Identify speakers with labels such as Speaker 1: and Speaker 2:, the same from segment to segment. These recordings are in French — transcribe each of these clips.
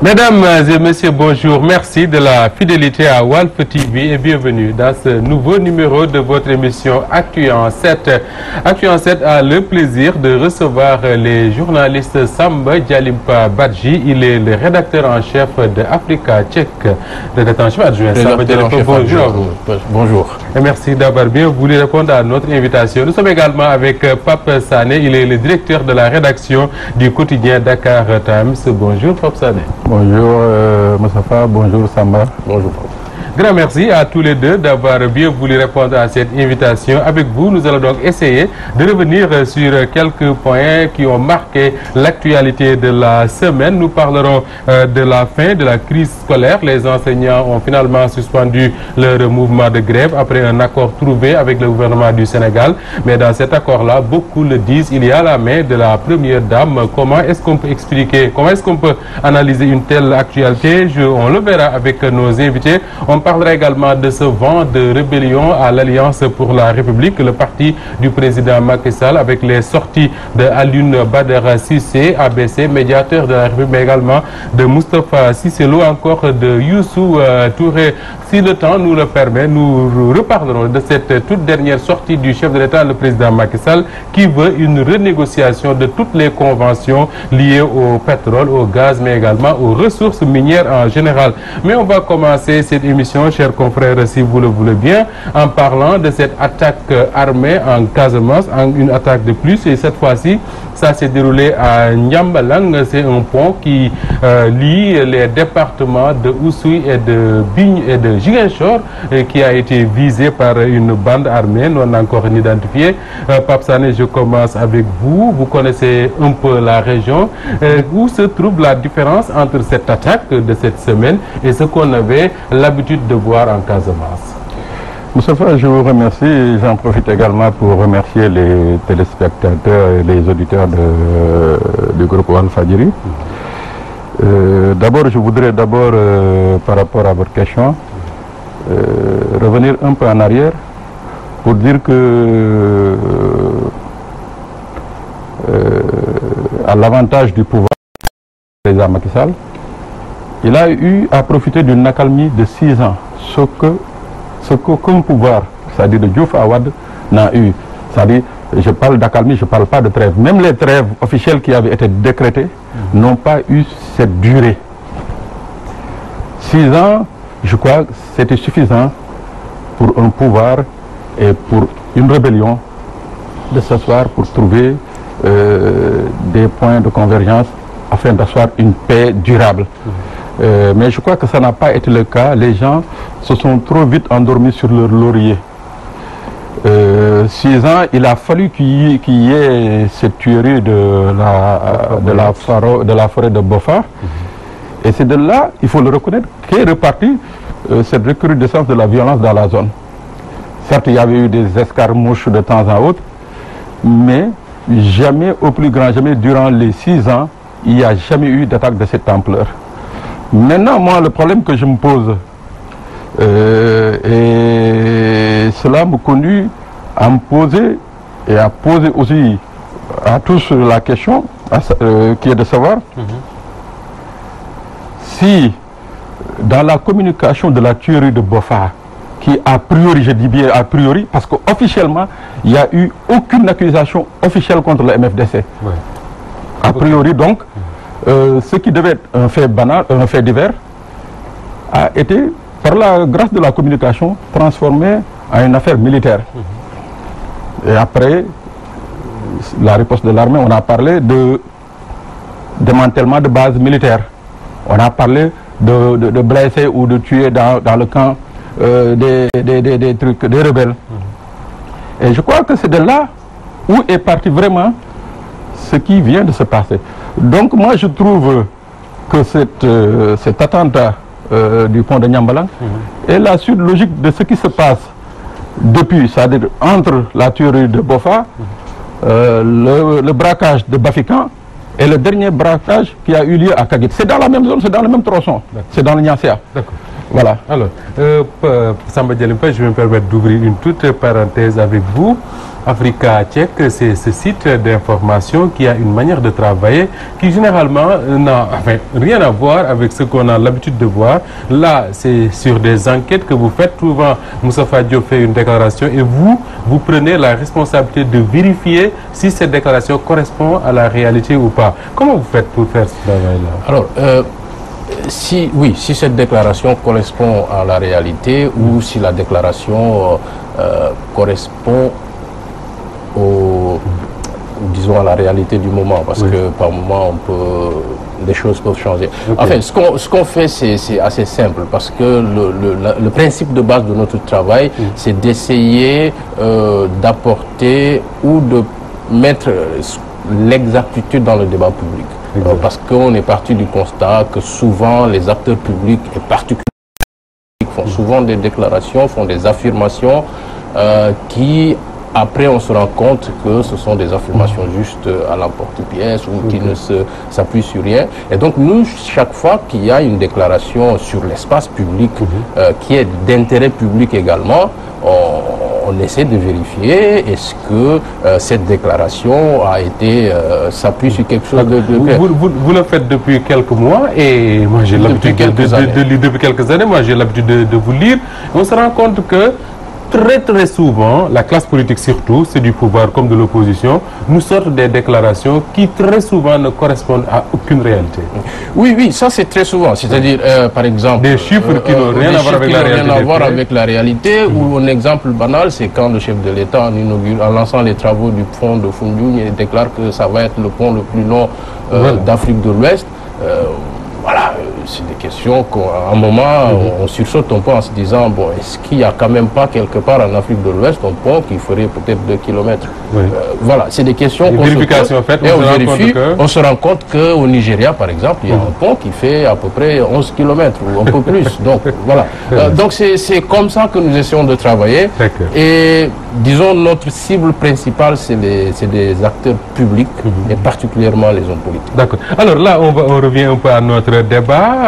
Speaker 1: Mesdames et messieurs, bonjour. Merci de la fidélité à Walf TV et bienvenue dans ce nouveau numéro de votre émission Actu en 7. Actu en 7 a le plaisir de recevoir les journalistes Samba Djalimpa Badji. Il est le rédacteur en chef de Africa Check. Rédacteur en chef adjoint Samba Djalimpa, bonjour à vous.
Speaker 2: Bonjour.
Speaker 1: Et merci d'avoir bien voulu répondre à notre invitation. Nous sommes également avec Pape Sané. Il est le directeur de la rédaction du quotidien Dakar Times. Bonjour Pape Sané.
Speaker 2: Bonjour Moussafa, bonjour Samba. Bonjour.
Speaker 1: Grand merci à tous les deux d'avoir bien voulu répondre à cette invitation. Avec vous, nous allons donc essayer de revenir sur quelques points qui ont marqué l'actualité de la semaine. Nous parlerons de la fin de la crise scolaire. Les enseignants ont finalement suspendu leur mouvement de grève après un accord trouvé avec le gouvernement du Sénégal. Mais dans cet accord-là, beaucoup le disent, il y a la main de la première dame. Comment est-ce qu'on peut expliquer, comment est-ce qu'on peut analyser une telle actualité? On le verra avec nos invités. On parlera également de ce vent de rébellion à l'Alliance pour la République, le parti du président Macky Sall, avec les sorties de Alioune Badara Cissé, ABC, médiateur de la République, mais également de Moustapha Cissé Lo, encore de Youssou Touré. Si le temps nous le permet, nous reparlerons de cette toute dernière sortie du chef de l'État, le président Macky Sall, qui veut une renégociation de toutes les conventions liées au pétrole, au gaz, mais également aux ressources minières en général. Mais on va commencer cette émission, chers confrères, si vous le voulez bien, en parlant de cette attaque armée en Casamance, une attaque de plus, et cette fois-ci, ça s'est déroulé à Niambalang. C'est un pont qui lie les départements de Oussouye et de Bigne et de Ziguinchor, qui a été visé par une bande armée non encore identifiée. Pape Sané, je commence avec vous. Vous connaissez un peu la région. Où se trouve la différence entre cette attaque de cette semaine et ce qu'on avait l'habitude de voir en Casamance?
Speaker 2: Moustapha, je vous remercie et j'en profite également pour remercier les téléspectateurs et les auditeurs du groupe Walfadjri. D'abord, je voudrais par rapport à votre question, revenir un peu en arrière pour dire que à l'avantage du pouvoir du président Macky Sall, il a eu à profiter d'une accalmie de 6 ans, ce qu'aucun pouvoir, c'est-à-dire de Diouf à Wade, n'a eu. C'est-à-dire, je parle d'accalmie, je ne parle pas de trêve. Même les trêves officielles qui avaient été décrétées n'ont pas eu cette durée. 6 ans, je crois que c'était suffisant pour un pouvoir et pour une rébellion de s'asseoir pour trouver des points de convergence afin d'asseoir une paix durable. Mais je crois que ça n'a pas été le cas. Les gens se sont trop vite endormis sur leur laurier. 6 ans, il a fallu qu'il y ait cette tuerie de la forêt de Bofa. Et c'est de là, il faut le reconnaître, qu'est repartie cette recrudescence de la violence dans la zone. Certes, il y avait eu des escarmouches de temps en autre, mais jamais, au plus grand jamais, durant les 6 ans, il n'y a jamais eu d'attaque de cette ampleur. Maintenant, moi, le problème que je me pose, et cela me conduit à me poser et à poser aussi à tous la question qui est de savoir si dans la communication de la tuerie de Bofa, qui a priori, je dis bien a priori, parce qu'officiellement, il n'y a eu aucune accusation officielle contre le MFDC. Ouais. A priori, donc, ce qui devait être un fait banal, un fait divers, a été, par la grâce de la communication, transformé en une affaire militaire. Et après la riposte de l'armée, on a parlé de démantèlement de bases militaires. On a parlé de blessés ou de tués dans le camp des rebelles. Et je crois que c'est de là où est parti vraiment ce qui vient de se passer. Donc moi je trouve que cet attentat du pont de Niambalang est la suite logique de ce qui se passe depuis, c'est-à-dire entre la tuerie de Bofa, le braquage de Bafikan et le dernier braquage qui a eu lieu à Kagit. C'est dans la même zone, c'est dans le même tronçon, c'est dans le Niassia. D'accord. Voilà.
Speaker 1: Alors, Samba Djalimpa, je vais me permettre d'ouvrir une toute parenthèse avec vous. Africa Check, c'est ce site d'information qui a une manière de travailler qui généralement n'a rien à voir avec ce qu'on a l'habitude de voir. Là, c'est sur des enquêtes que vous faites. Souvent, Moustapha Diop fait une déclaration et vous prenez la responsabilité de vérifier si cette déclaration correspond à la réalité ou pas. Comment vous faites pour faire ce travail-là?
Speaker 3: Alors, si cette déclaration correspond à la réalité ou si la déclaration correspond disons à la réalité du moment, parce que par moment des choses peuvent changer. Enfin, ce qu'on fait, c'est assez simple, parce que le principe de base de notre travail, c'est d'essayer d'apporter ou de mettre l'exactitude dans le débat public. Parce qu'on est parti du constat que souvent les acteurs publics et particulièrement font souvent des déclarations, font des affirmations qui après on se rend compte que ce sont des affirmations juste à l'emporte-pièce ou qui ne s'appuient sur rien. Et donc nous, chaque fois qu'il y a une déclaration sur l'espace public qui est d'intérêt public également, on essaie de vérifier est-ce que cette déclaration a été s'appuie sur quelque chose de clair.
Speaker 1: Vous le faites depuis quelques mois et moi j'ai l'habitude de lire depuis quelques années. Moi j'ai l'habitude de vous lire. On se rend compte que très souvent, la classe politique surtout, c'est du pouvoir comme de l'opposition, nous sortent des déclarations qui très souvent ne correspondent à aucune réalité. Oui,
Speaker 3: ça c'est très souvent. C'est-à-dire, par exemple,
Speaker 1: des chiffres qui n'ont rien à voir avec la réalité.
Speaker 3: Ou un exemple banal, c'est quand le chef de l'État, en lançant les travaux du pont de Foundiougne, il déclare que ça va être le pont le plus long d'Afrique de l'Ouest. Voilà, c'est des questions qu'à un moment, on sursaute un peu en se disant, bon, est-ce qu'il n'y a quand même pas quelque part en Afrique de l'Ouest un pont qui ferait peut-être 2 kilomètres? Voilà, c'est des questions qu'on vérifie. On se rend compte qu'au Nigeria, par exemple, il y a un pont qui fait à peu près 11 kilomètres ou un peu plus. Donc, voilà. Donc, c'est comme ça que nous essayons de travailler. Et, disons, notre cible principale, c'est des acteurs publics et particulièrement les hommes politiques.
Speaker 1: D'accord. Alors là, on revient un peu à notre débat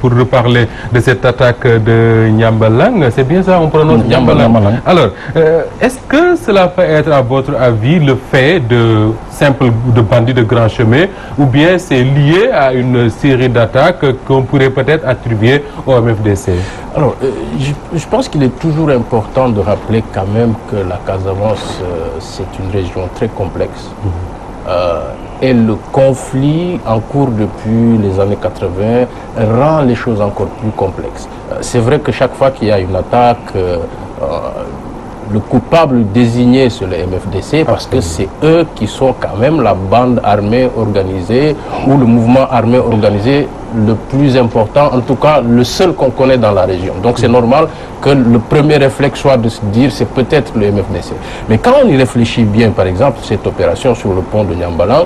Speaker 1: pour reparler de cette attaque de Nyambalang. C'est bien ça, on prononce Nyambalang. Alors, est-ce que cela peut être, à votre avis, le fait de bandits de grand chemin, ou bien c'est lié à une série d'attaques qu'on pourrait peut-être attribuer au MFDC?
Speaker 3: Alors, je pense qu'il est toujours important de rappeler quand même que la Casamance, c'est une région très complexe. Et le conflit en cours depuis les années 80 rend les choses encore plus complexes. C'est vrai que chaque fois qu'il y a une attaque, le coupable désigné sur le MFDC, parce que c'est eux qui sont quand même la bande armée organisée ou le mouvement armé organisé le plus important, en tout cas le seul qu'on connaît dans la région. Donc c'est normal que le premier réflexe soit de se dire c'est peut-être le MFDC. Mais quand on y réfléchit bien, par exemple, cette opération sur le pont de Nyambalang,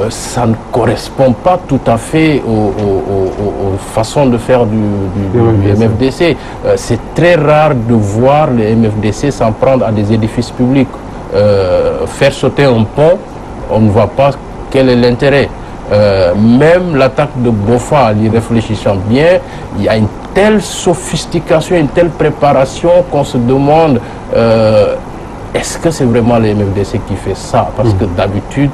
Speaker 3: ça ne correspond pas tout à fait aux façons de faire du MFDC. C'est très rare de voir le MFDC s'en prendre à des édifices publics. Faire sauter un pont, on ne voit pas quel est l'intérêt. Même l'attaque de Bofa, en y réfléchissant bien, il y a une telle sophistication, une telle préparation qu'on se demande est-ce que c'est vraiment le MFDC qui fait ça? Parce que d'habitude,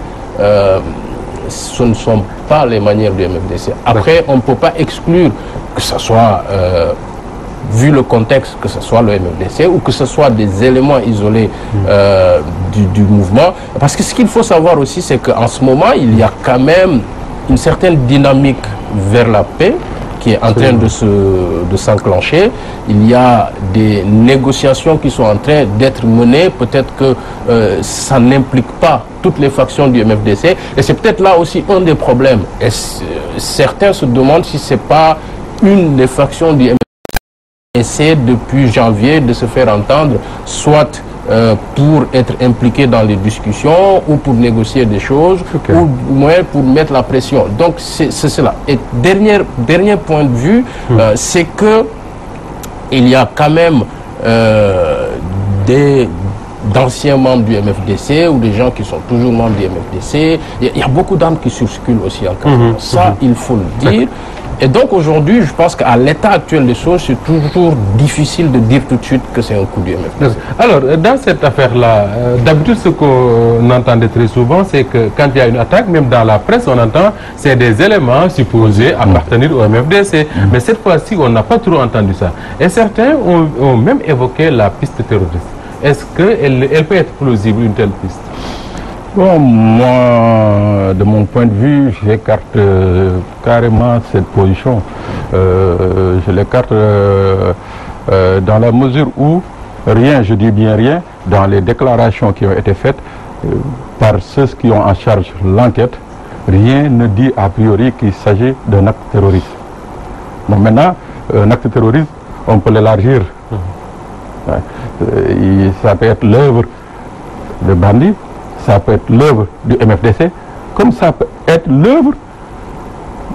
Speaker 3: ce ne sont pas les manières du MFDC. Après, on ne peut pas exclure que ce soit, vu le contexte, que ce soit le MFDC ou que ce soit des éléments isolés du mouvement. Parce que ce qu'il faut savoir aussi, c'est qu'en ce moment, il y a quand même une certaine dynamique vers la paix qui est en train de s'enclencher. Il y a des négociations qui sont en train d'être menées. Peut-être que ça n'implique pas toutes les factions du MFDC. Et c'est peut-être là aussi un des problèmes. Et certains se demandent si ce n'est pas une des factions du MFDC essaie depuis janvier de se faire entendre, soit pour être impliqué dans les discussions ou pour négocier des choses, ou moins pour mettre la pression. Donc c'est cela. Et dernier point de vue, c'est que il y a quand même d'anciens membres du MFDC ou des gens qui sont toujours membres du MFDC. Il y a beaucoup d'armes qui circulent aussi en Casamance. Ça, il faut le dire. Et donc aujourd'hui, je pense qu'à l'état actuel des choses, c'est toujours difficile de dire tout de suite que c'est un coup du MFDC.
Speaker 1: Alors, dans cette affaire-là, d'habitude, ce qu'on entendait très souvent, c'est que quand il y a une attaque, même dans la presse, on entend c'est des éléments supposés appartenir au MFDC. Mais cette fois-ci, on n'a pas trop entendu ça. Et certains ont même évoqué la piste terroriste. Est-ce qu'elle peut être plausible, une telle piste?
Speaker 2: Bon, moi, de mon point de vue, j'écarte carrément cette position. Je l'écarte dans la mesure où rien, je dis bien rien, dans les déclarations qui ont été faites par ceux qui ont en charge l'enquête, rien ne dit a priori qu'il s'agit d'un acte terroriste. Bon, maintenant, un acte terroriste, on peut l'élargir. Ça peut être l'œuvre de bandits, ça peut être l'œuvre du MFDC, comme ça peut être l'œuvre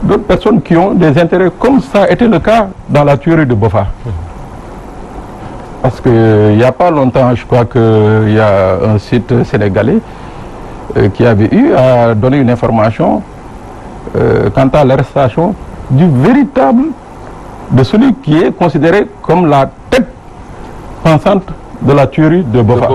Speaker 2: d'autres personnes qui ont des intérêts, comme ça a été le cas dans la tuerie de Boffa. Parce qu'il n'y a pas longtemps, je crois qu'il y a un site sénégalais qui avait eu à donner une information quant à l'arrestation du véritable, de celui qui est considéré comme la tête pensante de la tuerie de Boffa.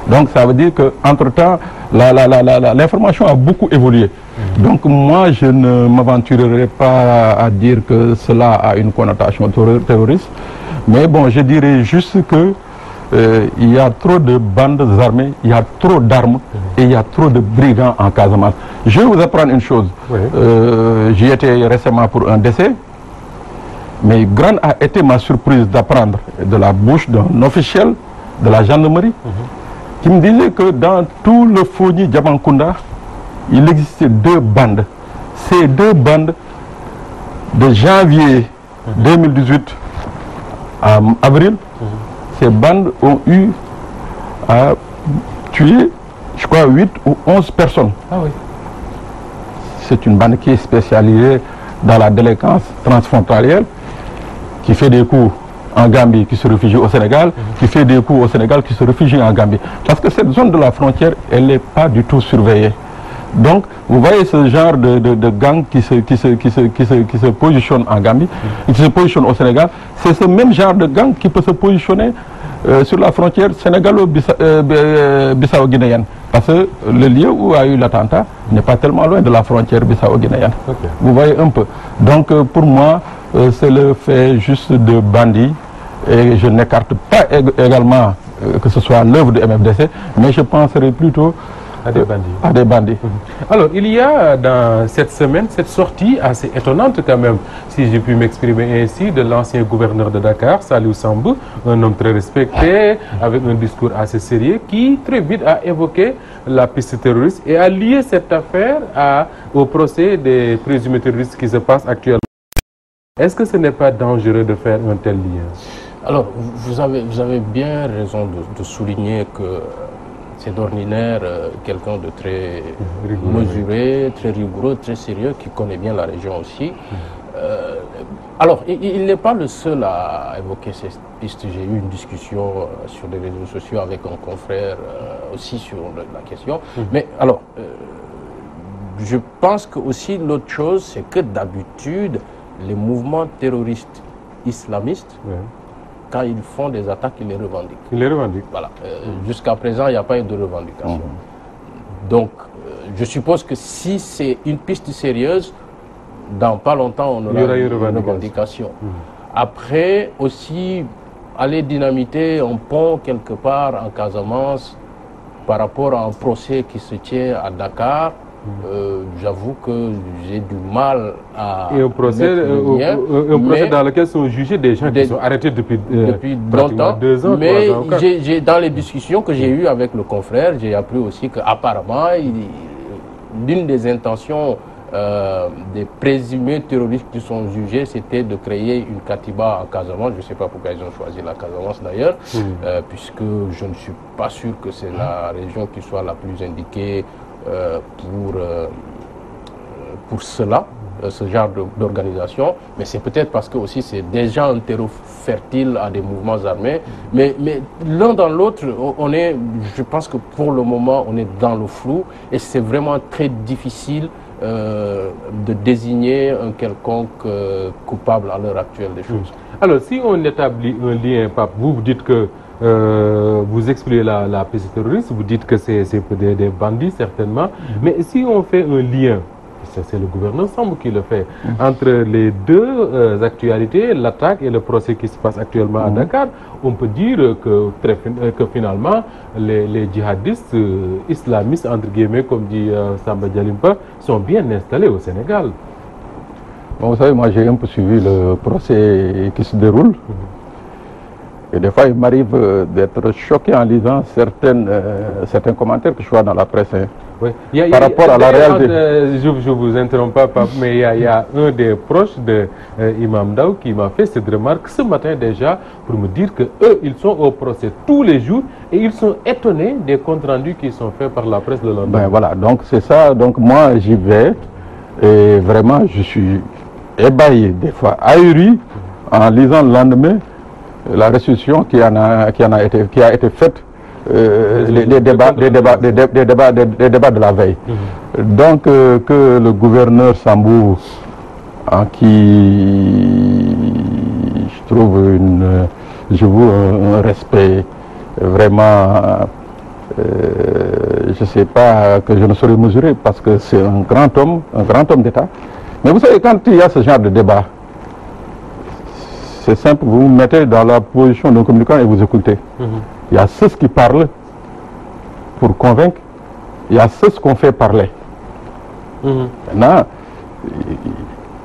Speaker 2: Donc ça veut dire qu'entre-temps, l'information a beaucoup évolué. Donc moi, je ne m'aventurerai pas à dire que cela a une connotation terroriste. Mais bon, je dirais juste que il y a trop de bandes armées, il y a trop d'armes et il y a trop de brigands en Casamance. Je vais vous apprendre une chose. J'y étais récemment pour un décès. Mais grande a été ma surprise d'apprendre de la bouche d'un officiel de la gendarmerie qui me disait que dans tout le Fogni Diamankunda, il existait deux bandes. Ces deux bandes, de janvier 2018 à avril, ces bandes ont eu à tuer, je crois, 8 ou 11 personnes.
Speaker 1: Ah oui.
Speaker 2: C'est une bande qui est spécialisée dans la délinquance transfrontalière, qui fait des coups en Gambie, qui se réfugie au Sénégal, qui fait des coups au Sénégal, qui se réfugie en Gambie. Parce que cette zone de la frontière, elle n'est pas du tout surveillée. Donc, vous voyez ce genre de gang qui se positionne en Gambie, qui se positionne au Sénégal, c'est ce même genre de gang qui peut se positionner sur la frontière sénégalo-bissau-guinéenne. Parce que le lieu où a eu l'attentat n'est pas tellement loin de la frontière bissau-guinéenne. Vous voyez un peu. Donc, pour moi, c'est le fait juste de bandits. Et je n'écarte pas également que ce soit l'œuvre de MFDC, mais je penserais plutôt
Speaker 1: à des bandits.
Speaker 2: À des bandits.
Speaker 1: Alors, il y a dans cette semaine cette sortie assez étonnante quand même, si j'ai pu m'exprimer ainsi, de l'ancien gouverneur de Dakar, Saliou Sambou, un homme très respecté, avec un discours assez sérieux, qui très vite a évoqué la piste terroriste et a lié cette affaire au procès des présumés terroristes qui se passe actuellement. Est-ce que ce n'est pas dangereux de faire un tel lien?
Speaker 3: Alors, vous avez bien raison de souligner que c'est d'ordinaire quelqu'un de très mesuré, très rigoureux, très sérieux, qui connaît bien la région aussi. Alors, il n'est pas le seul à évoquer ces pistes. J'ai eu une discussion sur les réseaux sociaux avec un confrère aussi sur la question. Mais alors, je pense que aussi l'autre chose, c'est que d'habitude, les mouvements terroristes islamistes, quand ils font des attaques, ils les revendiquent.
Speaker 1: Ils les revendiquent.
Speaker 3: Voilà. Jusqu'à présent, il n'y a pas eu de revendication. Donc, je suppose que si c'est une piste sérieuse, dans pas longtemps, on aura une revendication. Après, aussi, aller dynamiter un pont quelque part en Casamance par rapport à un procès qui se tient à Dakar, j'avoue que j'ai du mal à...
Speaker 1: Et un procès dans lequel sont jugés des gens qui sont arrêtés depuis longtemps, 2 ans,
Speaker 3: mais
Speaker 1: 3 ans.
Speaker 3: Dans les discussions que j'ai eues avec le confrère, j'ai appris aussi qu'apparemment, l'une des intentions des présumés terroristes qui sont jugés, c'était de créer une Katiba en Casamance. Je ne sais pas pourquoi ils ont choisi la Casamance d'ailleurs, puisque je ne suis pas sûr que c'est la région qui soit la plus indiquée pour cela, ce genre d'organisation, mais c'est peut-être parce que aussi c'est déjà un terreau fertile à des mouvements armés, mais l'un dans l'autre, je pense que pour le moment on est dans le flou et c'est vraiment très difficile de désigner un quelconque coupable à l'heure actuelle des choses.
Speaker 1: Alors, si on établit un lien, Pape, vous dites que vous excluez la piste terroriste, vous dites que c'est des bandits certainement, mais si on fait un lien, c'est le gouverneur Sambou qui le fait, entre les deux actualités, l'attaque et le procès qui se passe actuellement à Dakar, on peut dire que finalement les djihadistes islamistes, entre guillemets, comme dit Samba Djalimpa, sont bien installés au Sénégal.
Speaker 2: Bon, vous savez, moi j'ai un peu suivi le procès qui se déroule. Et des fois, il m'arrive d'être choqué en lisant certains commentaires que je vois dans la presse.
Speaker 1: Oui.
Speaker 2: Par rapport à la réalité.
Speaker 1: Je vous interromps pas, Pape, mais il y a un des proches de Imam Daou qui m'a fait cette remarque ce matin déjà pour me dire que eux, ils sont au procès tous les jours et ils sont étonnés des comptes rendus qui sont faits par la presse de Londres.
Speaker 2: Ben voilà, donc c'est ça. Donc moi, j'y vais et vraiment, je suis ébahi, des fois ahuri, en lisant le lendemain la restitution qui a été faite. Les débats de la veille. Donc que le gouverneur Sambou, en qui je trouve un respect vraiment, je ne sais pas, que je ne saurais mesurer parce que c'est un grand homme d'État. Mais vous savez, quand il y a ce genre de débat, c'est simple, vous vous mettez dans la position d'un communicant et vous écoutez. Il y a ceux qui parlent pour convaincre, il y a ceux qu'on fait parler. Maintenant,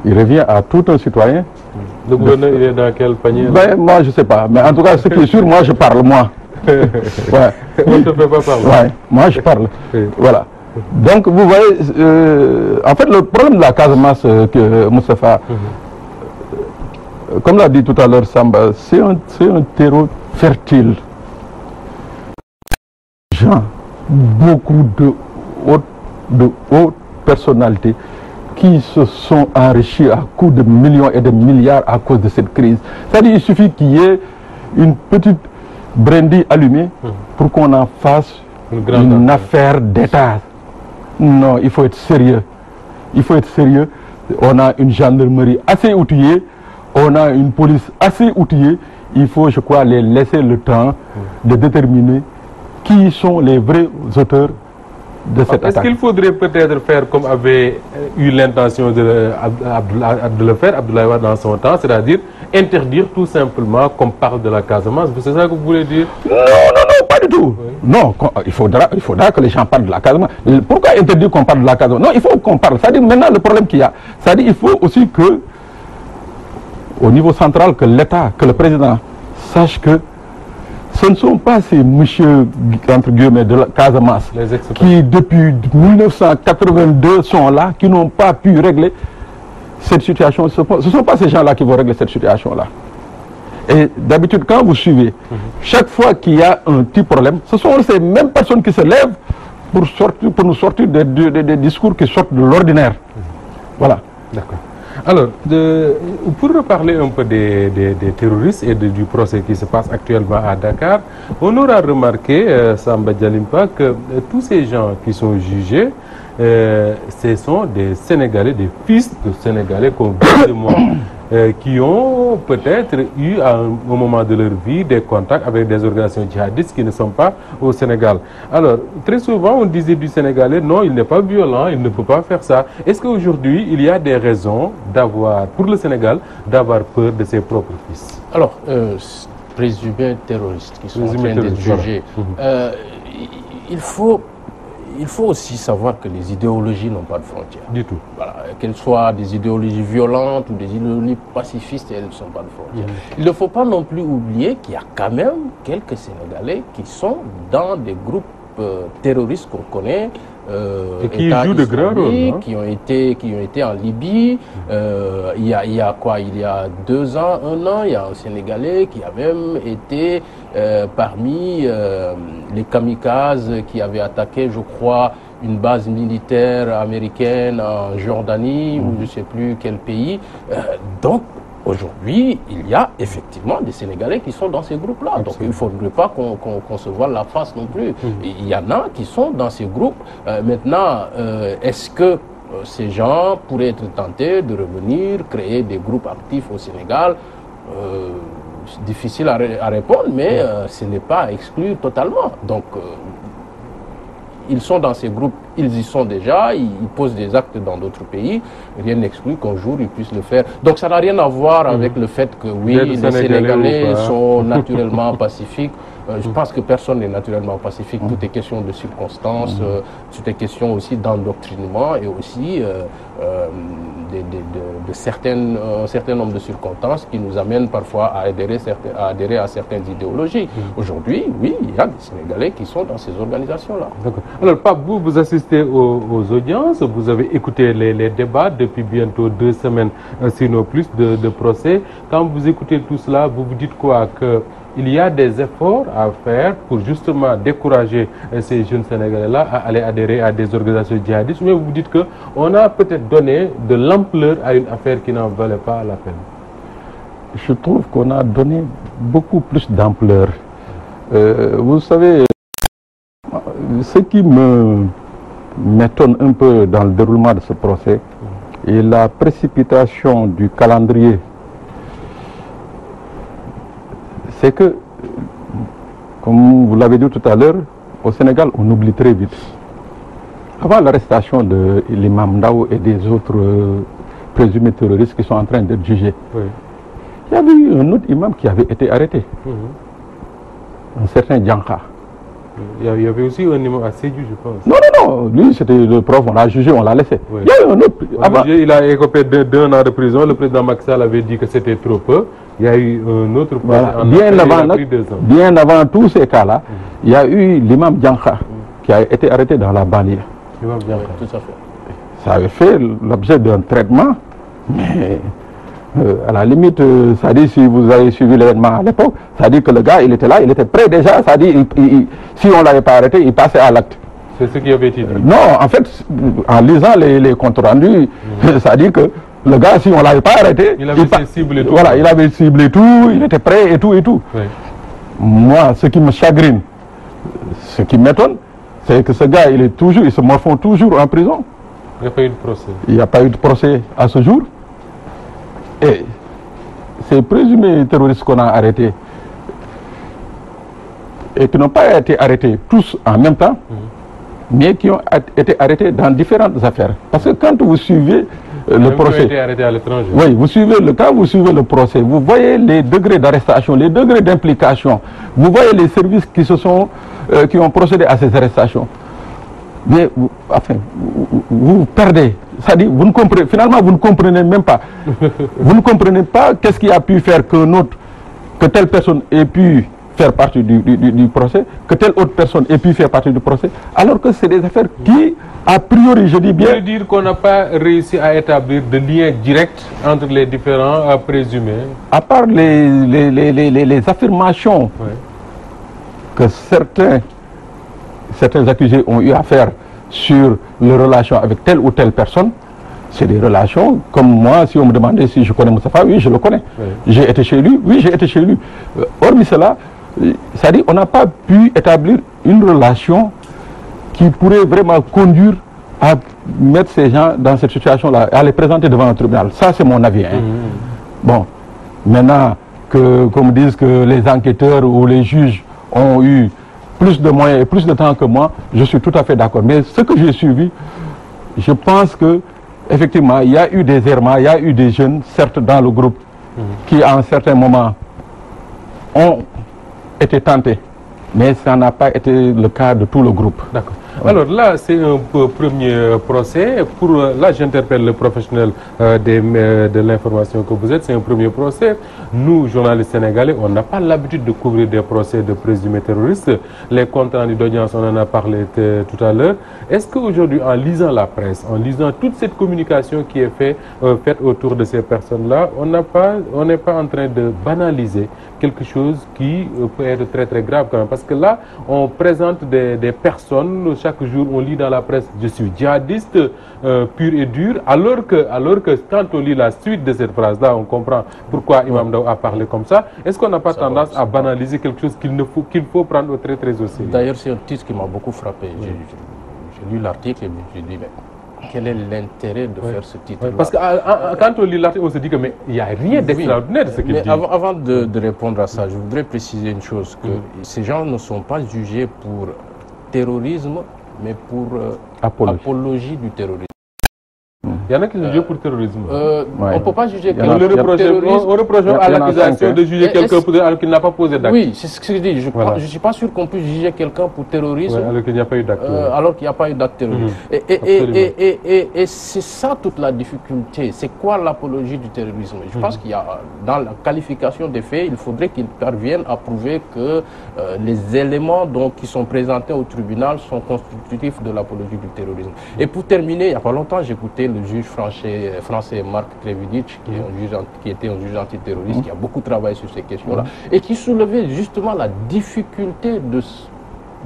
Speaker 2: il revient à tout un citoyen.
Speaker 1: Le gouverneur, il est dans quel panier?
Speaker 2: Ben, moi, je ne sais pas. Mais en tout cas, ce qui est sûr, moi, je parle, moi. Ouais.
Speaker 1: On ne te fait pas parler.
Speaker 2: Ouais, moi, je parle. Voilà. Donc, vous voyez, en fait, le problème de la Casamance, que Moustapha, comme l'a dit tout à l'heure Samba, c'est un terreau fertile. Beaucoup de hautes personnalités qui se sont enrichis à coups de millions et de milliards à cause de cette crise. C'est-à-dire qu'il suffit qu'il y ait une petite brindille allumée pour qu'on en fasse une affaire d'État. Non, il faut être sérieux. Il faut être sérieux. On a une gendarmerie assez outillée, on a une police assez outillée. Il faut, je crois, les laisser le temps de déterminer qui sont les vrais auteurs de cette attaque.
Speaker 1: Est-ce qu'il faudrait peut-être faire comme avait eu l'intention de le faire Abdoulaye Wade dans son temps, c'est-à-dire interdire tout simplement qu'on parle de la Casamance? C'est ça que vous voulez dire?
Speaker 2: Non, pas du tout. Oui. Non, il faudra que les gens parlent de la Casamance. Pourquoi interdire qu'on parle de la Casamance? Non, il faut qu'on parle. C'est-à-dire maintenant le problème qu'il y a, c'est-à-dire il faut aussi que, au niveau central, que l'État, que le président sache que ce ne sont pas ces messieurs, entre guillemets, de la Casamance, qui depuis 1982 sont là, qui n'ont pas pu régler cette situation. Ce ne sont pas ces gens-là qui vont régler cette situation-là. Et d'habitude, quand vous suivez, chaque fois qu'il y a un petit problème, ce sont ces mêmes personnes qui se lèvent pour nous sortir des discours qui sortent de l'ordinaire. Voilà.
Speaker 1: D'accord. Alors, pour reparler un peu des terroristes et du procès qui se passe actuellement à Dakar, on aura remarqué, Samba Djalimpa, que tous ces gens qui sont jugés, ce sont des Sénégalais, des fils de Sénégalais, comme vous et moi, qui ont peut-être eu à un moment de leur vie des contacts avec des organisations djihadistes qui ne sont pas au Sénégal. Alors, très souvent, on disait du Sénégalais, non, il n'est pas violent, il ne peut pas faire ça. Est-ce qu'aujourd'hui, il y a des raisons pour le Sénégal, d'avoir peur de ses propres fils?
Speaker 3: Alors, présumés terroristes qui sont en train d'être jugés, il faut aussi savoir que les idéologies n'ont pas de frontières.
Speaker 1: Du tout.
Speaker 3: Voilà, qu'elles soient des idéologies violentes ou des idéologies pacifistes, elles ne sont pas de frontières. Il ne faut pas non plus oublier qu'il y a quand même quelques Sénégalais qui sont dans des groupes terroristes qu'on connaît.
Speaker 1: Et qui jouent de grands rôles, hein?
Speaker 3: qui ont été en Libye. Il y a 2 ans, 1 an, il y a un Sénégalais qui a même été parmi les kamikazes qui avaient attaqué, je crois, une base militaire américaine en Jordanie ou je ne sais plus quel pays. Donc, aujourd'hui, il y a effectivement des Sénégalais qui sont dans ces groupes-là. Donc il ne faudrait pas qu'on se voile la face non plus. Il y en a qui sont dans ces groupes. Maintenant, est-ce que ces gens pourraient être tentés de revenir, créer des groupes actifs au Sénégal. Difficile à répondre, mais ce n'est pas à exclure totalement. Donc, ils sont dans ces groupes, ils y sont déjà, ils posent des actes dans d'autres pays. Rien n'exclut qu'un jour ils puissent le faire. Donc ça n'a rien à voir avec le fait que oui, les Sénégalais sont naturellement pacifiques. Je pense que personne n'est naturellement pacifique. Tout est question de circonstances, tout est question aussi d'endoctrinement et aussi de un certain nombre de circonstances qui nous amènent parfois à adhérer à certaines idéologies. Aujourd'hui, oui, il y a des Sénégalais qui sont dans ces organisations-là.
Speaker 1: D'accord. Alors, Pape, vous assistez aux audiences, vous avez écouté les débats depuis bientôt 2 semaines, sinon plus, de procès. Quand vous écoutez tout cela, vous vous dites quoi? Il y a des efforts à faire pour justement décourager ces jeunes Sénégalais-là à aller adhérer à des organisations djihadistes, mais vous vous dites qu'on a peut-être donné de l'ampleur à une affaire qui n'en valait pas la peine.
Speaker 2: Je trouve qu'on a donné beaucoup plus d'ampleur. Vous savez, ce qui m'étonne un peu dans le déroulement de ce procès est la précipitation du calendrier. C'est que, comme vous l'avez dit tout à l'heure, au Sénégal, on oublie très vite. Avant l'arrestation de l'imam Ndao et des autres présumés terroristes qui sont en train d'être jugés, il y avait eu un autre imam qui avait été arrêté, un certain Djanka.
Speaker 1: Il y avait aussi un imam à Sédhiou, je pense.
Speaker 2: Non, non, non, lui c'était le prof, on l'a jugé, on l'a laissé. Il y a eu un autre.
Speaker 1: Avant... Il a écopé d'1 an de prison, le président Macky Sall avait dit que c'était trop peu. Il y a eu un autre procès
Speaker 2: bien avant tous ces cas-là, il y a eu l'imam Djanka qui a été arrêté dans la banlieue.
Speaker 1: L'imam Djanka,
Speaker 3: tout à fait.
Speaker 2: Ça avait fait l'objet d'un traitement, mais à la limite, ça dit, si vous avez suivi l'événement à l'époque, ça dit que le gars, il était là, il était prêt déjà, ça dit, si on ne l'avait pas arrêté, il passait à l'acte.
Speaker 1: C'est ce qui avait été dit.
Speaker 2: Non, en fait, en lisant les comptes rendus, ça dit que le gars, si on ne l'avait pas arrêté,
Speaker 1: il avait ciblé tout.
Speaker 2: Voilà, il avait ciblé tout, il était prêt et tout et tout.
Speaker 1: Oui.
Speaker 2: Moi, ce qui me chagrine, ce qui m'étonne, c'est que ce gars, il se morfond toujours en prison.
Speaker 1: Il n'y a pas eu de procès.
Speaker 2: Il n'y a pas eu de procès à ce jour. Et ces présumés terroristes qu'on a arrêtés, et qui n'ont pas été arrêtés tous en même temps, mais qui ont été arrêtés dans différentes affaires. Parce que quand vous suivez le procès,
Speaker 1: ont été arrêtés à l'étranger.
Speaker 2: Oui, quand vous suivez le procès, vous voyez les degrés d'arrestation, les degrés d'implication, vous voyez les services qui ont procédé à ces arrestations. Mais vous perdez. C'est-à-dire, finalement, vous ne comprenez même pas. Vous ne comprenez pas qu'est-ce qui a pu faire que telle personne ait pu faire partie du procès, que telle autre personne ait pu faire partie du procès, alors que c'est des affaires qui, a priori, je dis bien...
Speaker 1: Vous voulez dire qu'on n'a pas réussi à établir de lien direct entre les différents présumés? À
Speaker 2: part les affirmations que certains accusés ont eu à faire sur les relations avec telle ou telle personne, c'est des relations, comme moi, si on me demandait si je connais Moustapha, oui, je le connais. Oui. J'ai été chez lui, oui, j'ai été chez lui. Hormis cela, c'est-à-dire on n'a pas pu établir une relation qui pourrait vraiment conduire à mettre ces gens dans cette situation-là, à les présenter devant un tribunal. Ça, c'est mon avis. Hein. Bon, maintenant, qu'on me dise que les enquêteurs ou les juges ont eu plus de moyens et plus de temps que moi, je suis tout à fait d'accord. Mais ce que j'ai suivi, je pense que effectivement, il y a eu des errements, il y a eu des jeunes, certes dans le groupe, qui à un certain moment ont été tentés. Mais ça n'a pas été le cas de tout le groupe.
Speaker 1: D'accord. Alors là, c'est un premier procès. Là, j'interpelle le professionnel de l'information que vous êtes. C'est un premier procès. Nous, journalistes sénégalais, on n'a pas l'habitude de couvrir des procès de présumés terroristes. Les comptes rendus d'audience, on en a parlé tout à l'heure. Est-ce qu'aujourd'hui, en lisant la presse, en lisant toute cette communication qui est faite autour de ces personnes-là, on n'est pas en train de banaliser quelque chose qui peut être très très grave quand même? Parce que là, on présente des personnes, chaque jour on lit dans la presse « je suis djihadiste pur et dur », alors que quand on lit la suite de cette phrase-là, on comprend pourquoi Imam Ndao a parlé comme ça. Est-ce qu'on n'a pas tendance à banaliser quelque chose qu'il faut prendre très très au sérieux?
Speaker 3: D'ailleurs, c'est un titre qui m'a beaucoup frappé. J'ai lu l'article et j'ai dit, mais quel est l'intérêt de faire ce titre-là?
Speaker 1: Parce que quand on lit l'article, on se dit que mais il n'y a rien d'extraordinaire de ce qu'il dit.
Speaker 3: Avant de répondre à ça, je voudrais préciser une chose, que ces gens ne sont pas jugés pour terrorisme, mais pour apologie du terrorisme.
Speaker 1: Il y en a qui sont jugés pour terrorisme.
Speaker 3: On ne peut pas juger quelqu'un
Speaker 1: pour terrorisme. On reproche à l'accusation de juger quelqu'un alors qu'il n'a pas posé d'acte.
Speaker 3: Oui, c'est ce que je dis. Je ne suis pas sûr qu'on puisse juger quelqu'un pour terrorisme
Speaker 1: alors qu'il n'y a pas eu d'acte.
Speaker 3: Alors qu'il n'y a pas eu d'acte terroriste. Et c'est ça toute la difficulté. C'est quoi l'apologie du terrorisme? Je pense qu'il y a, dans la qualification des faits, il faudrait qu'ils parviennent à prouver que les éléments qui sont présentés au tribunal sont constitutifs de l'apologie du terrorisme. Et pour terminer, il n'y a pas longtemps, j'écoutais le juge français Marc Trévidic, qui était un juge antiterroriste, qui a beaucoup travaillé sur ces questions-là, et qui soulevait justement la difficulté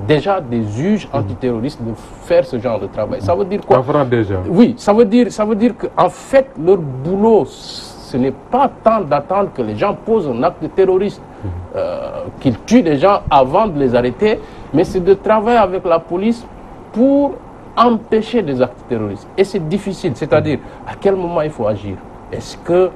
Speaker 3: déjà des juges antiterroristes de faire ce genre de travail. Ça veut dire quoi?
Speaker 1: Déjà.
Speaker 3: Oui, ça veut dire qu'en fait, leur boulot, ce n'est pas tant d'attendre que les gens posent un acte de terroriste, qu'ils tuent les gens avant de les arrêter, mais c'est de travailler avec la police pour empêcher des actes terroristes. Et c'est difficile, c'est-à-dire à quel moment il faut agir. Est-ce que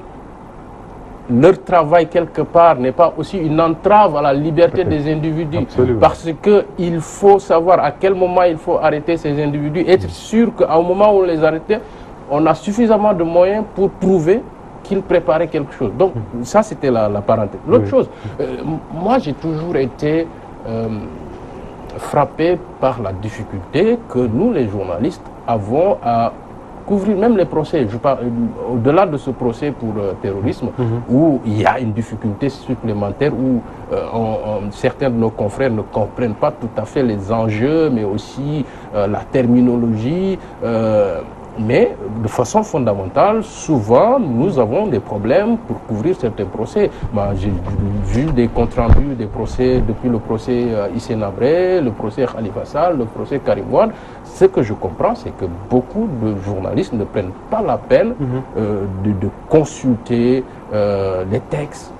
Speaker 3: leur travail quelque part n'est pas aussi une entrave à la liberté des individus?
Speaker 1: Absolument.
Speaker 3: Parce qu'il faut savoir à quel moment il faut arrêter ces individus, être sûr qu'au moment où on les arrête, on a suffisamment de moyens pour prouver qu'ils préparaient quelque chose. Donc ça c'était la parenthèse. L'autre chose, moi j'ai toujours été frappé par la difficulté que nous, les journalistes, avons à couvrir même les procès. Je parle au-delà de ce procès pour terrorisme, où il y a une difficulté supplémentaire, où certains de nos confrères ne comprennent pas tout à fait les enjeux, mais aussi la terminologie. Mais de façon fondamentale, souvent, nous avons des problèmes pour couvrir certains procès. J'ai vu des comptes rendus des procès, depuis le procès Hissène Habré, le procès Khalifa Sall, le procès Karim Wade. Ce que je comprends, c'est que beaucoup de journalistes ne prennent pas la peine de consulter les textes,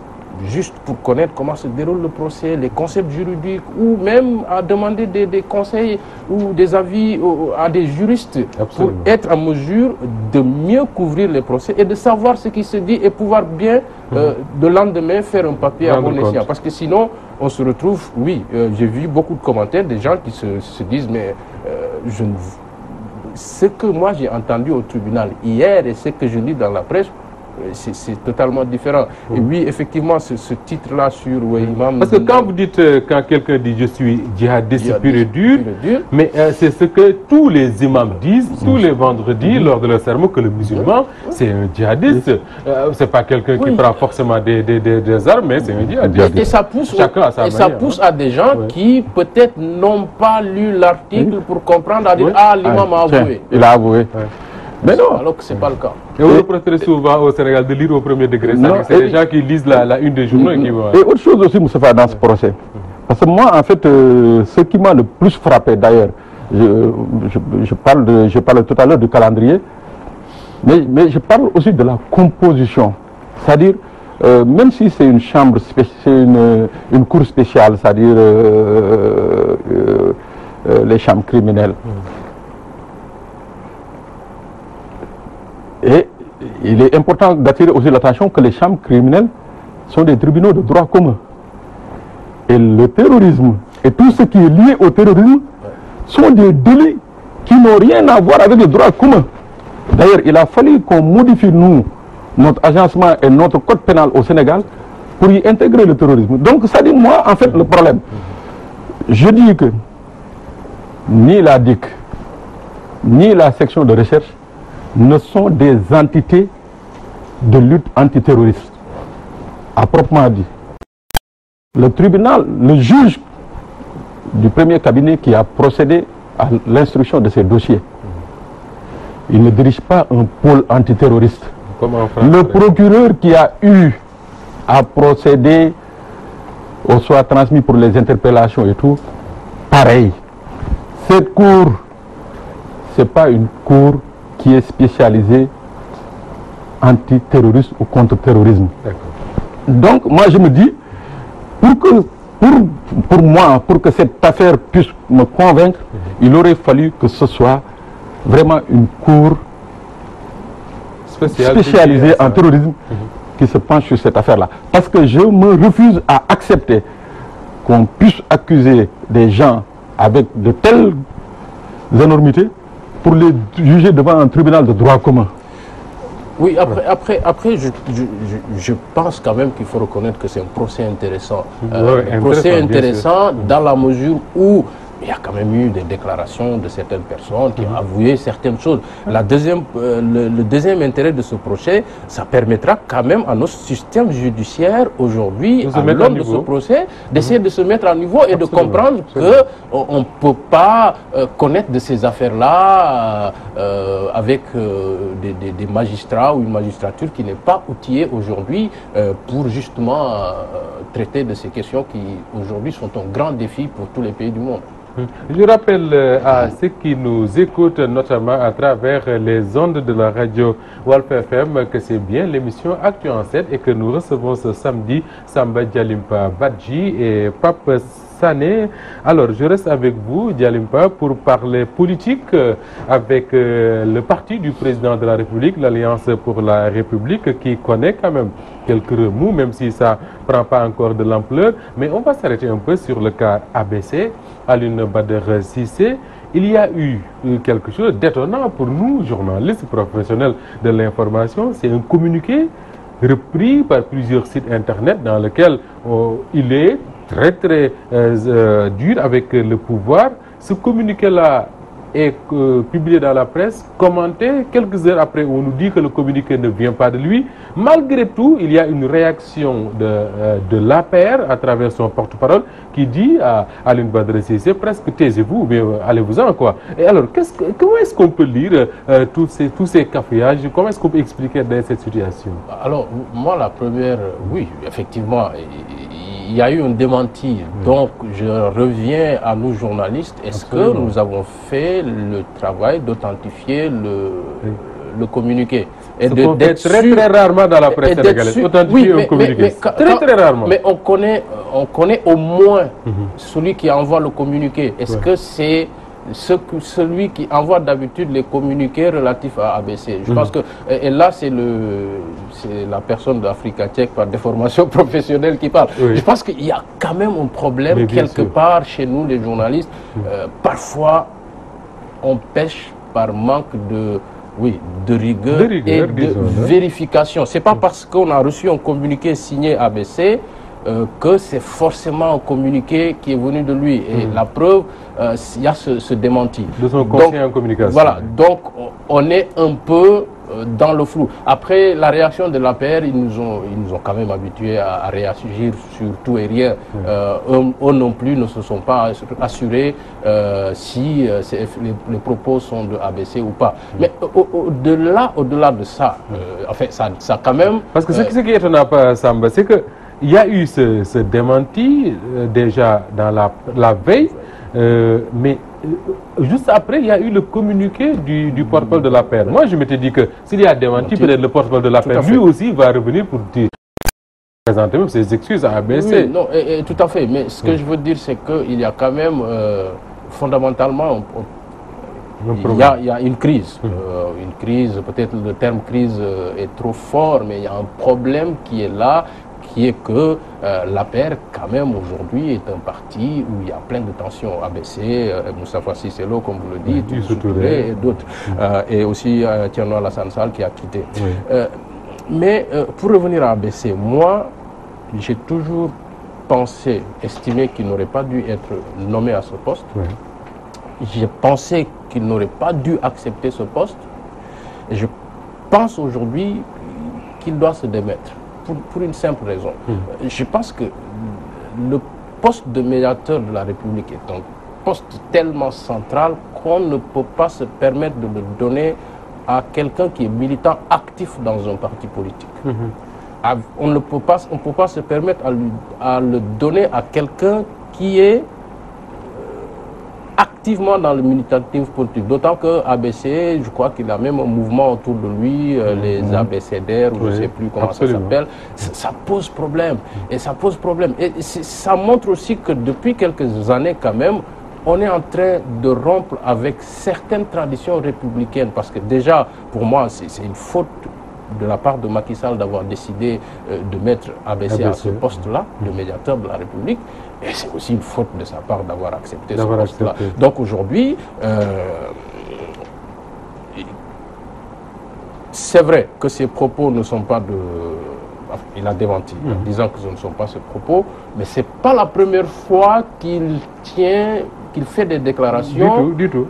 Speaker 3: juste pour connaître comment se déroule le procès, les concepts juridiques, ou même à demander des conseils ou des avis à des juristes. Absolument. Pour être en mesure de mieux couvrir les procès et de savoir ce qui se dit et pouvoir bien, le lendemain, faire un papier à bon escient. Parce que sinon, on se retrouve, j'ai vu beaucoup de commentaires, des gens qui se disent, mais ce que moi j'ai entendu au tribunal hier et ce que je lis dans la presse, c'est totalement différent. Et oui, effectivement, ce titre-là sur Imam...
Speaker 1: Parce que quand vous dites, quand quelqu'un dit « je suis djihadiste pur et dur », mais c'est ce que tous les imams disent tous les vendredis lors de leur sermon, que le musulman, c'est un djihadiste. C'est pas quelqu'un qui prend forcément des armes, mais c'est un djihadiste.
Speaker 3: Et ça pousse, à des gens qui peut-être n'ont pas lu l'article pour comprendre, à dire « Ah, l'imam a avoué ».
Speaker 2: Il a avoué. Mais non.
Speaker 3: Alors que ce n'est pas le cas.
Speaker 1: Et on reproche souvent au Sénégal de lire au premier degré. C'est des gens qui lisent la une des journaux et qui vont...
Speaker 2: Et autre chose aussi, Moustapha, dans ce procès. Parce que moi, en fait, ce qui m'a le plus frappé, d'ailleurs, je parle tout à l'heure du calendrier, mais je parle aussi de la composition. C'est-à-dire, même si c'est une chambre, c'est une cour spéciale, c'est-à-dire les chambres criminelles, et il est important d'attirer aussi l'attention que les chambres criminelles sont des tribunaux de droit commun. Et le terrorisme et tout ce qui est lié au terrorisme sont des délits qui n'ont rien à voir avec le droit commun. D'ailleurs, il a fallu qu'on modifie, notre agencement et notre code pénal au Sénégal pour y intégrer le terrorisme. Donc, ça dit, moi, en fait, le problème, je dis que ni la DIC, ni la section de recherche ne sont des entités de lutte antiterroriste, à proprement dit. Le tribunal, le juge du premier cabinet qui a procédé à l'instruction de ces dossiers, il ne dirige pas un pôle antiterroriste. Le procureur qui a eu à procéder au soit transmis pour les interpellations et tout, pareil. Cette cour, ce n'est pas une cour qui est spécialisé antiterroriste ou contre-terrorisme. Donc, moi, je me dis, pour moi, pour que cette affaire puisse me convaincre, il aurait fallu que ce soit vraiment une cour spécialisée en terrorisme qui se penche sur cette affaire-là. Parce que je me refuse à accepter qu'on puisse accuser des gens avec de telles énormités pour les juger devant un tribunal de droit commun.
Speaker 3: Oui, après je pense quand même qu'il faut reconnaître que c'est un procès intéressant. Un procès intéressant dans la mesure où il y a quand même eu des déclarations de certaines personnes qui ont avoué certaines choses. Le deuxième intérêt de ce procès, ça permettra quand même à notre système judiciaire aujourd'hui, à l'aune de ce procès, d'essayer de se mettre à niveau et de comprendre qu'on ne peut pas connaître de ces affaires-là avec des magistrats ou une magistrature qui n'est pas outillée aujourd'hui pour justement traiter de ces questions qui aujourd'hui sont un grand défi pour tous les pays du monde.
Speaker 1: Je rappelle à ceux qui nous écoutent, notamment à travers les ondes de la radio Walf FM, que c'est bien l'émission Actu en 7 et que nous recevons ce samedi Samba Djalimpa Badji et Pape Sané. Alors, je reste avec vous, Djalimpa, pour parler politique avec le parti du président de la République, l'Alliance pour la République, qui connaît quand même quelques remous, même si ça ne prend pas encore de l'ampleur. Mais on va s'arrêter un peu sur le cas ABC, Alioune Badara Cissé. Il y a eu quelque chose d'étonnant pour nous, journalistes professionnels de l'information. C'est un communiqué repris par plusieurs sites internet dans lequel il est très dur avec le pouvoir. Ce communiqué-là est publié dans la presse, commenté quelques heures après où on nous dit que le communiqué ne vient pas de lui. Malgré tout, il y a une réaction de l'APR à travers son porte-parole qui dit à Alioune Badara Cissé presque taisez-vous ou bien allez-vous-en quoi. Et alors, comment est-ce qu'on peut lire tous ces cafouillages? Comment est-ce qu'on peut expliquer cette situation?
Speaker 3: Alors, moi la première, oui, effectivement, il y a eu un démenti. Donc, je reviens à nous journalistes. Est-ce que nous avons fait le travail d'authentifier le communiqué
Speaker 1: et d'être très rarement dans la presse sénégalaise authentifier un communiqué. Très rarement.
Speaker 3: Mais on connaît au moins celui qui envoie le communiqué. Est-ce que c'est celui qui envoie d'habitude les communiqués relatifs à ABC? Je pense que, et là c'est la personne d'Africa Tchèque par déformation professionnelle qui parle. Je pense qu'il y a quand même un problème quelque part chez nous les journalistes. Parfois on pêche par manque de rigueur et de vérification. C'est pas parce qu'on a reçu un communiqué signé ABC que c'est forcément un communiqué qui est venu de lui. Et la preuve, il y a ce démenti.
Speaker 1: De son conseiller en communication.
Speaker 3: Voilà, donc on est un peu dans le flou. Après la réaction de l'APR, ils nous ont quand même habitués à réagir sur tout et rien. Eux non plus ne se sont pas assurés si les propos sont de ABC ou pas. Mais au-delà de ça, en fait, ça quand même...
Speaker 1: Parce que ce qui est étonnant, Samba, c'est que il y a eu ce démenti déjà dans la veille, mais juste après, il y a eu le communiqué du porte-parole de l'APR. Moi, je m'étais dit que s'il y a démenti, peut-être le porte-parole de l'APR, lui aussi, va revenir pour présenter même ses excuses à ABC.
Speaker 3: Oui, non, tout à fait. Mais ce que je veux dire, c'est qu'il y a quand même, fondamentalement, il y a une crise. Une crise, peut-être le terme crise est trop fort, mais il y a un problème qui est là, qui est que l'APR, quand même, aujourd'hui, est un parti où il y a plein de tensions. ABC, Moustapha Cissé Lo, comme vous le dites, et d'autres. Et aussi Thierno Alassane Sall qui a quitté. Mais pour revenir à ABC, moi, j'ai toujours estimé qu'il n'aurait pas dû être nommé à ce poste. J'ai pensé qu'il n'aurait pas dû accepter ce poste. Et je pense aujourd'hui qu'il doit se démettre. Pour une simple raison. Je pense que le poste de médiateur de la République est un poste tellement central qu'on ne peut pas se permettre de le donner à quelqu'un qui est militant actif dans un parti politique. On ne peut pas se permettre à le donner à quelqu'un qui est activement dans le militantisme politique. D'autant que ABC, je crois qu'il a même un mouvement autour de lui, les ABCDR, ou je ne sais plus comment ça s'appelle. Ça pose problème. Et ça pose problème. Et ça montre aussi que depuis quelques années, quand même, on est en train de rompre avec certaines traditions républicaines. Parce que déjà, pour moi, c'est une faute de la part de Macky Sall d'avoir décidé de mettre ABC à ce poste-là, le médiateur de la République. Et c'est aussi une faute de sa part d'avoir accepté ce poste-là. Donc aujourd'hui, c'est vrai que ces propos ne sont pas de... Il a démenti en disant que ce ne sont pas ses propos, mais ce n'est pas la première fois qu'il fait des déclarations
Speaker 1: du tout.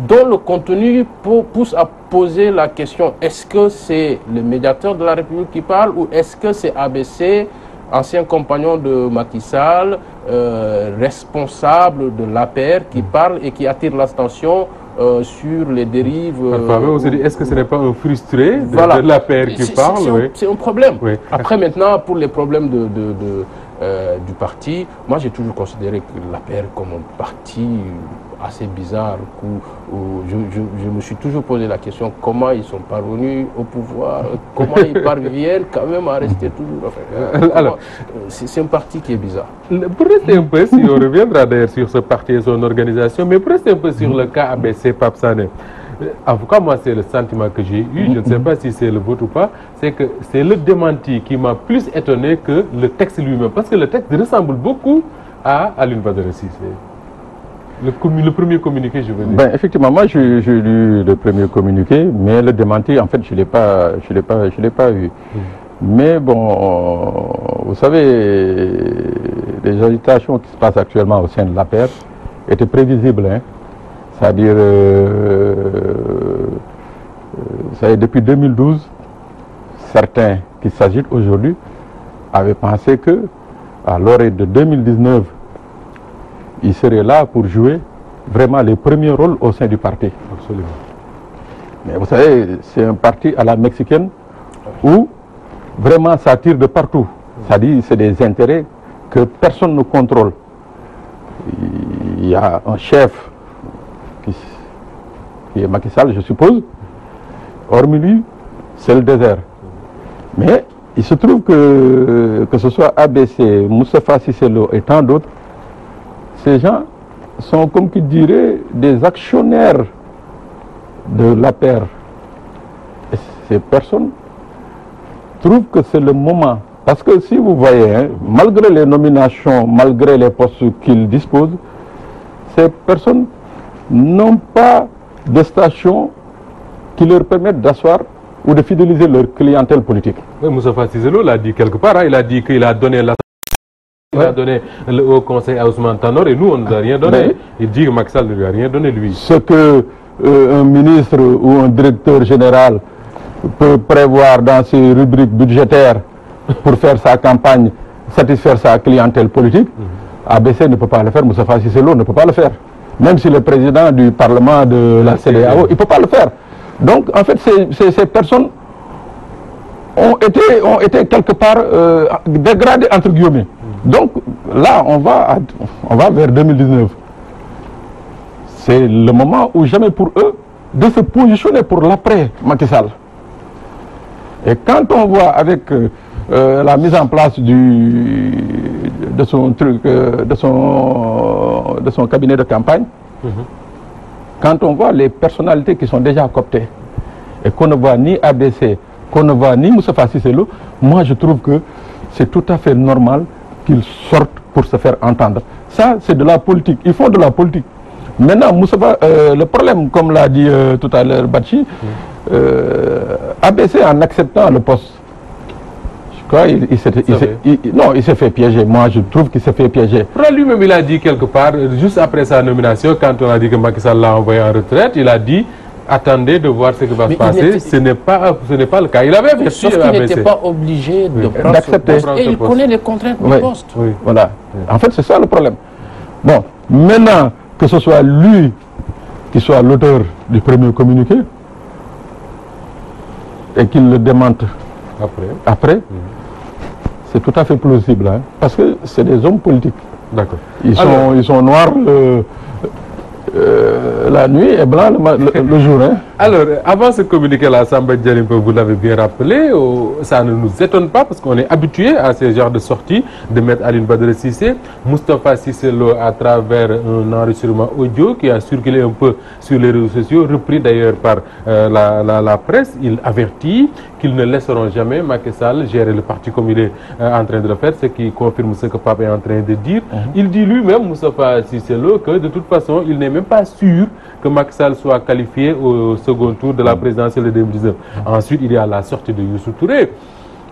Speaker 3: Dont le contenu pousse à poser la question, est-ce que c'est le médiateur de la République qui parle ou est-ce que c'est ABC, ancien compagnon de Macky Sall, responsable de l'APR qui parle et qui attire l'attention sur les dérives.
Speaker 1: On se dit, est-ce que ce n'est pas un frustré de l'APR qui parle?
Speaker 3: C'est un problème.
Speaker 1: Oui.
Speaker 3: Après, maintenant, pour les problèmes du parti, moi j'ai toujours considéré que l'APR comme un parti assez bizarre. Je me suis toujours posé la question comment ils sont parvenus au pouvoir, comment ils parviennent quand même à rester toujours. Enfin, c'est un parti qui est bizarre.
Speaker 1: Pour rester un peu, si on reviendra d'ailleurs sur ce parti et son organisation, mais pour rester un peu sur le cas ABC Pape Sané. En tout cas, moi, c'est le sentiment que j'ai eu, je ne sais pas si c'est le vôtre ou pas, c'est que c'est le démenti qui m'a plus étonné que le texte lui-même. Parce que le texte ressemble beaucoup à Alioune Badara Cissé. Le premier communiqué, je veux dire.
Speaker 2: Ben, effectivement, moi, j'ai lu le premier communiqué, mais le démenti, en fait, je l'ai pas eu. Mais bon, vous savez, les agitations qui se passent actuellement au sein de l'APR étaient prévisibles, hein. C'est-à-dire, depuis 2012, certains qui s'agitent aujourd'hui avaient pensé que, à l'orée de 2019, ils seraient là pour jouer vraiment les premiers rôles au sein du parti.
Speaker 1: Absolument.
Speaker 2: Mais vous savez, c'est un parti à la mexicaine où vraiment ça tire de partout. C'est-à-dire, c'est des intérêts que personne ne contrôle. Il y a un chef qui est Macky Sall, je suppose. Hormis lui, c'est le désert. Mais il se trouve que ce soit ABC, Moustapha Cissé Lo et tant d'autres, ces gens sont, comme qui dirait, des actionnaires de l'APR. Et ces personnes trouvent que c'est le moment. Parce que si vous voyez, hein, malgré les nominations, malgré les postes qu'ils disposent, ces personnes n'ont pas de station qui leur permettent d'asseoir ou de fidéliser leur clientèle politique.
Speaker 1: Oui, Moustapha Cissé Lo l'a dit quelque part, hein, il a dit qu'il a donné le Haut Conseil à Ousmane Tanor et nous on ne nous a rien donné. Mais il dit que Macky Sall ne lui a rien donné lui.
Speaker 2: Ce que un ministre ou un directeur général peut prévoir dans ses rubriques budgétaires pour faire sa campagne, satisfaire sa clientèle politique, ABC ne peut pas le faire, Moustapha Cissé Lo ne peut pas le faire. Même si le président du Parlement de la CEDEAO, il ne peut pas le faire. Donc, en fait, ces personnes ont été quelque part dégradées, entre guillemets. Donc, là, on va vers 2019. C'est le moment où jamais pour eux de se positionner pour l'après Macky Sall. Et quand on voit avec la mise en place de son cabinet de campagne, quand on voit les personnalités qui sont déjà cooptées et qu'on ne voit ni ABC, qu'on ne voit ni Moustapha Cissé Lo, moi je trouve que c'est tout à fait normal qu'ils sortent pour se faire entendre. Ça, c'est de la politique. Ils font de la politique. Maintenant, Moustapha, le problème, comme l'a dit tout à l'heure Badji, ABC en acceptant le poste, je crois il s'est fait piéger. Moi, je trouve qu'il s'est fait piéger.
Speaker 1: Lui-même, il a dit quelque part, juste après sa nomination, quand on a dit que Macky Sall l'a envoyé en retraite, il a dit attendez de voir ce qui va se passer. Ce n'est pas le cas. Il avait fait
Speaker 3: sauf qu'il n'était pas obligé de prendre ce poste. Et il connaît les contraintes du poste.
Speaker 2: Oui. Voilà. En fait, c'est ça le problème. Bon, maintenant que ce soit lui qui soit l'auteur du premier communiqué et qu'il le démente après, c'est tout à fait plausible, hein, parce que c'est des hommes politiques.
Speaker 1: D'accord.
Speaker 2: Ils sont noirs la nuit et blancs le jour. Hein.
Speaker 1: Alors, avant ce communiqué-là, Samba Dialimpe, vous l'avez bien rappelé, ça ne nous étonne pas parce qu'on est habitué à ces genres de sorties de Maître Alioune Badara Cissé. Moustapha Cissé Lo, à travers un enregistrement audio qui a circulé un peu sur les réseaux sociaux, repris d'ailleurs par la presse, il avertit qu'ils ne laisseront jamais Macky Sall gérer le parti comme il est en train de le faire, ce qui confirme ce que Pape est en train de dire. Il dit lui-même, Moustapha Cissé Lo, que de toute façon, il n'est même pas sûr que Macky Sall soit qualifié au second tour de la présidentielle de 2019. Ensuite, il y a la sortie de Youssou Touré.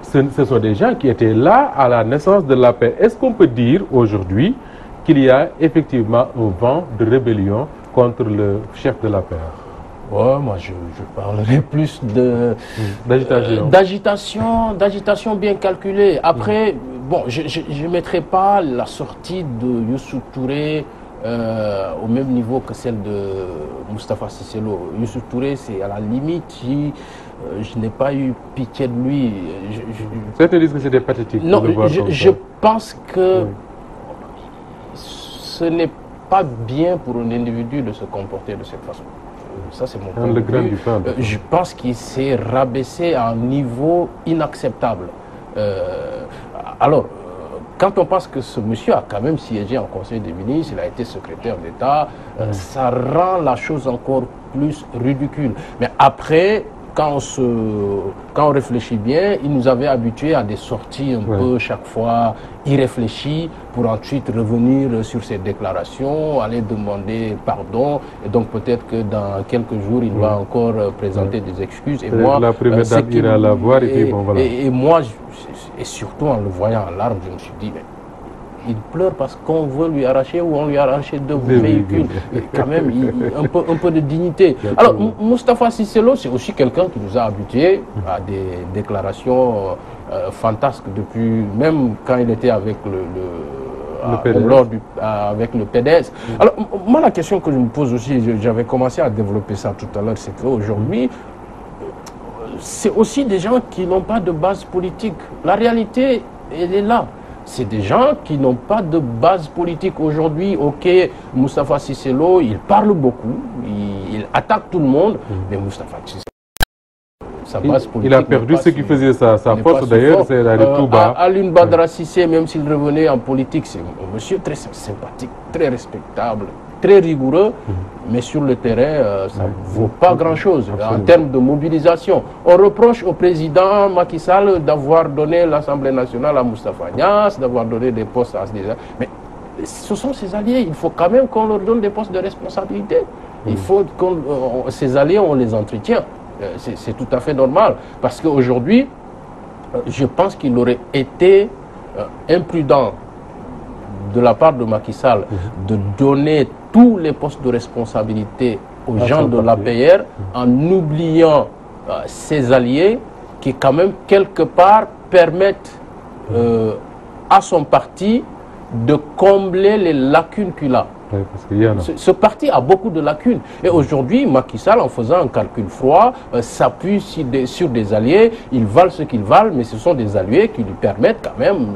Speaker 1: Ce sont des gens qui étaient là à la naissance de la paix. Est-ce qu'on peut dire aujourd'hui qu'il y a effectivement un vent de rébellion contre le chef de la paix?
Speaker 3: Ouais, moi je parlerai plus d'agitation bien calculée. Après, bon, je ne mettrai pas la sortie de Youssou Touré au même niveau que celle de Moustapha Cissé Lo. Youssou Touré, c'est à la limite, je n'ai pas eu pitié de lui.
Speaker 1: Certains disent que c'était pathétique.
Speaker 3: Non, je pense que ce n'est pas bien pour un individu de se comporter de cette façon. Ça, c'est mon point de vue. Je pense qu'il s'est rabaissé à un niveau inacceptable. Alors, quand on pense que ce monsieur a quand même siégé en Conseil des ministres, il a été secrétaire d'État, ça rend la chose encore plus ridicule. Mais après, quand on réfléchit bien, il nous avait habitués à des sorties un peu chaque fois irréfléchies pour ensuite revenir sur ses déclarations, aller demander pardon. Et donc peut-être que dans quelques jours, il va encore présenter des excuses. Et moi,
Speaker 1: la première dame ira la voir et puis bon, voilà.
Speaker 3: Et moi, et surtout en le voyant en larmes, je me suis dit, mais il pleure parce qu'on veut lui arracher ou on lui a arraché deux véhicules. Quand même, un peu de dignité. Alors, Moustapha Cissé Lo, c'est aussi quelqu'un qui nous a habitués à des déclarations fantasques depuis, même quand il était avec avec le PDS. Alors, moi, la question que je me pose aussi, j'avais commencé à développer ça tout à l'heure, c'est qu'aujourd'hui, c'est aussi des gens qui n'ont pas de base politique. La réalité, elle est là. C'est des gens qui n'ont pas de base politique aujourd'hui. Ok, Moustapha Cissé Lo, il parle beaucoup, il attaque tout le monde, mais Moustapha Cissé Lo, sa base politique...
Speaker 1: Il a perdu ce qui faisait sa force d'ailleurs, c'est d'aller tout bas.
Speaker 3: Alioune Badara Cissé, même s'il revenait en politique, c'est un monsieur très sympathique, très respectable, très rigoureux, mais sur le terrain, ça ne vaut pas grand-chose en termes de mobilisation. On reproche au président Macky Sall d'avoir donné l'Assemblée nationale à Moustapha Niasse, d'avoir donné des postes à des... Mais ce sont ses alliés, il faut quand même qu'on leur donne des postes de responsabilité. Il faut que ces alliés, on les entretient. C'est tout à fait normal, parce qu'aujourd'hui, je pense qu'il aurait été imprudent de la part de Macky Sall de donner tous les postes de responsabilité aux gens de l'APR en oubliant ses alliés qui quand même quelque part permettent à son parti de combler les lacunes qu'il a.
Speaker 1: Oui, parce qu'il y en a.
Speaker 3: Ce parti a beaucoup de lacunes. Et aujourd'hui, Macky Sall, en faisant un calcul froid, s'appuie sur des alliés. Ils valent ce qu'ils valent, mais ce sont des alliés qui lui permettent quand même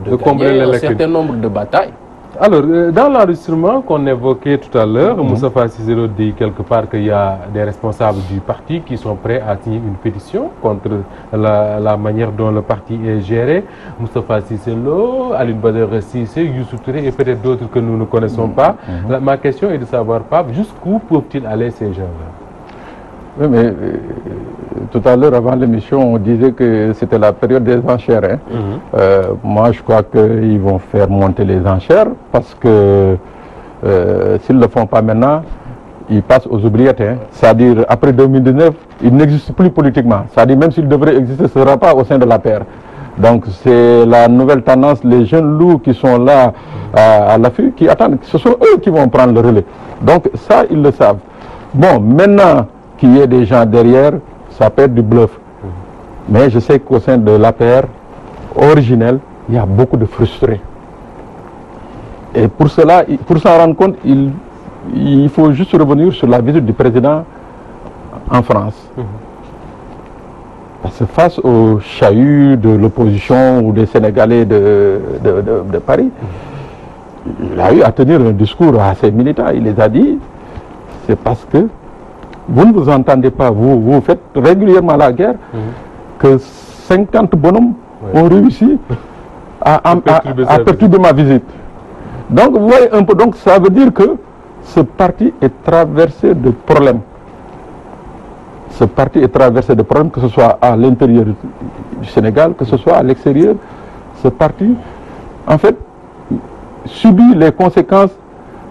Speaker 3: de gagner un certain nombre de batailles.
Speaker 1: Alors, dans l'enregistrement qu'on évoquait tout à l'heure, Moustapha Cissé Lo dit quelque part qu'il y a des responsables du parti qui sont prêts à signer une pétition contre la manière dont le parti est géré. Moustapha Cissé Lo, Alioune Badara Cissé, Youssou Touré et peut-être d'autres que nous ne connaissons pas. Ma question est de savoir, Pape, jusqu'où peuvent-ils aller ces gens-là?
Speaker 2: Oui, mais tout à l'heure, avant l'émission, on disait que c'était la période des enchères. Moi, je crois qu'ils vont faire monter les enchères parce que s'ils ne le font pas maintenant, ils passent aux oubliettes. C'est-à-dire, après 2019, ils n'existent plus politiquement. C'est-à-dire, même s'ils devraient exister, ce ne sera pas au sein de la paire. Donc, c'est la nouvelle tendance, les jeunes loups qui sont là à l'affût, qui attendent. Ce sont eux qui vont prendre le relais. Donc, ça, ils le savent. Bon, maintenant qu'il y ait des gens derrière, ça peut être du bluff. Mais je sais qu'au sein de l'APR originel, il y a beaucoup de frustrés. Et pour cela, pour s'en rendre compte, il faut juste revenir sur la visite du président en France. Parce que face au chahut de l'opposition ou des Sénégalais de Paris, il a eu à tenir un discours à ses militants. Il les a dit, c'est parce que vous ne vous entendez pas, vous faites régulièrement la guerre, que 50 bonhommes ont réussi à perturber ma visite. Donc vous voyez un peu, donc ça veut dire que ce parti est traversé de problèmes. Ce parti est traversé de problèmes, que ce soit à l'intérieur du Sénégal, que ce soit à l'extérieur. Ce parti, en fait, subit les conséquences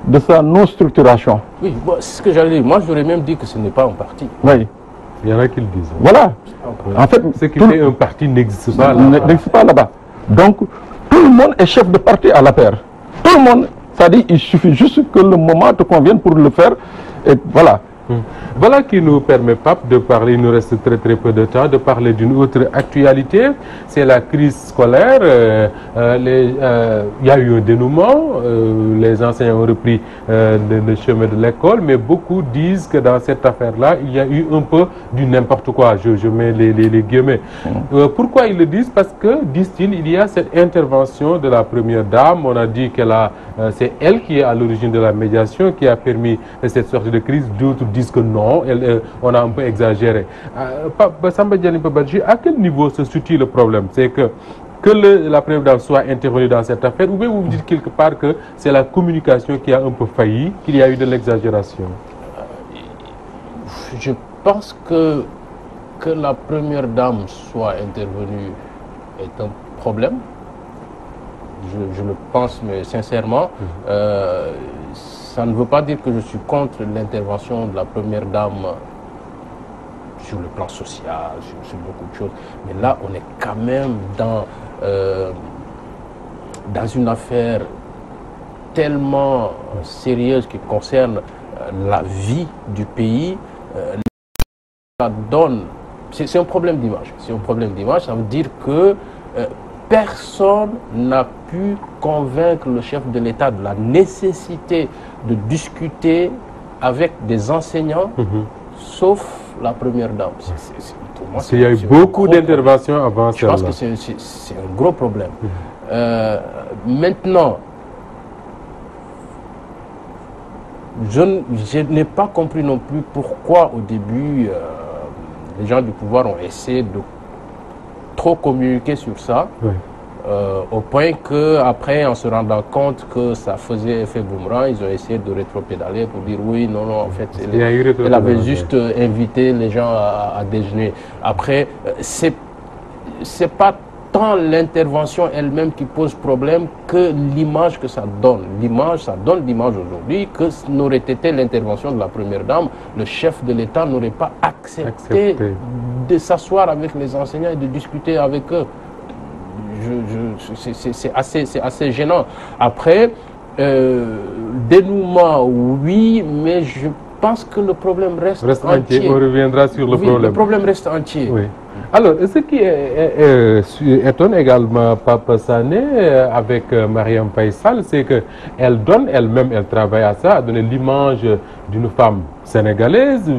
Speaker 2: de sa non-structuration.
Speaker 3: Oui, bon, c'est ce que j'allais dire. Moi, j'aurais même dit que ce n'est pas un parti.
Speaker 2: Oui.
Speaker 1: Il y en a qui le disent.
Speaker 2: Voilà. En fait,
Speaker 1: ce qui fait un parti n'existe pas là-bas.
Speaker 2: N'existe pas là-bas. Donc, tout le monde est chef de parti à la paire. Tout le monde, c'est-à-dire il suffit juste que le moment te convienne pour le faire. Et voilà.
Speaker 1: Voilà qui nous permet, Pape, de parler, il nous reste très peu de temps, de parler d'une autre actualité, c'est la crise scolaire. Il y a eu un dénouement, les enseignants ont repris le chemin de l'école, mais beaucoup disent que dans cette affaire-là, il y a eu un peu du n'importe quoi, je mets les guillemets. Pourquoi ils le disent? Parce que, disent-ils, il y a cette intervention de la première dame, on a dit qu'elle c'est elle qui est à l'origine de la médiation, qui a permis cette sortie de crise. D'autres disent que non, on a un peu exagéré. Samba Diagne Badji, à quel niveau se situe le problème? C'est que la première dame soit intervenue dans cette affaire, ou bien vous dites quelque part que c'est la communication qui a un peu failli, qu'il y a eu de l'exagération?
Speaker 3: Je pense que la première dame soit intervenue est un problème. Je le pense, mais sincèrement, ça ne veut pas dire que je suis contre l'intervention de la première dame sur le plan social, sur beaucoup de choses. Mais là, on est quand même dans une affaire tellement sérieuse qui concerne la vie du pays. Ça donne, c'est un problème d'image. C'est un problème d'image. Ça veut dire que personne n'a pu convaincre le chef de l'État de la nécessité de discuter avec des enseignants, sauf la première dame.
Speaker 1: Il y a eu beaucoup d'interventions avant
Speaker 3: ça. Je pense que c'est un gros problème. Maintenant, je n'ai pas compris non plus pourquoi au début les gens du pouvoir ont essayé de trop communiquer sur ça, au point qu'après, en se rendant compte que ça faisait effet boomerang, ils ont essayé de rétropédaler pour dire oui, non, en fait, elle avait juste invité les gens à déjeuner. Après, c'est pas tant l'intervention elle-même qui pose problème que l'image que ça donne. Ça donne l'image aujourd'hui que n'aurait été l'intervention de la première dame, le chef de l'État n'aurait pas accepté de s'asseoir avec les enseignants et de discuter avec eux. C'est assez gênant. Après, dénouement, oui, mais je pense que le problème reste entier.
Speaker 1: On reviendra sur le problème.
Speaker 3: Le problème reste entier.
Speaker 1: Oui. Alors, ce qui étonne également Papa Sané avec Marième Faye Sall, c'est qu'elle donne elle-même, elle travaille à ça, à donner l'image d'une femme sénégalaise,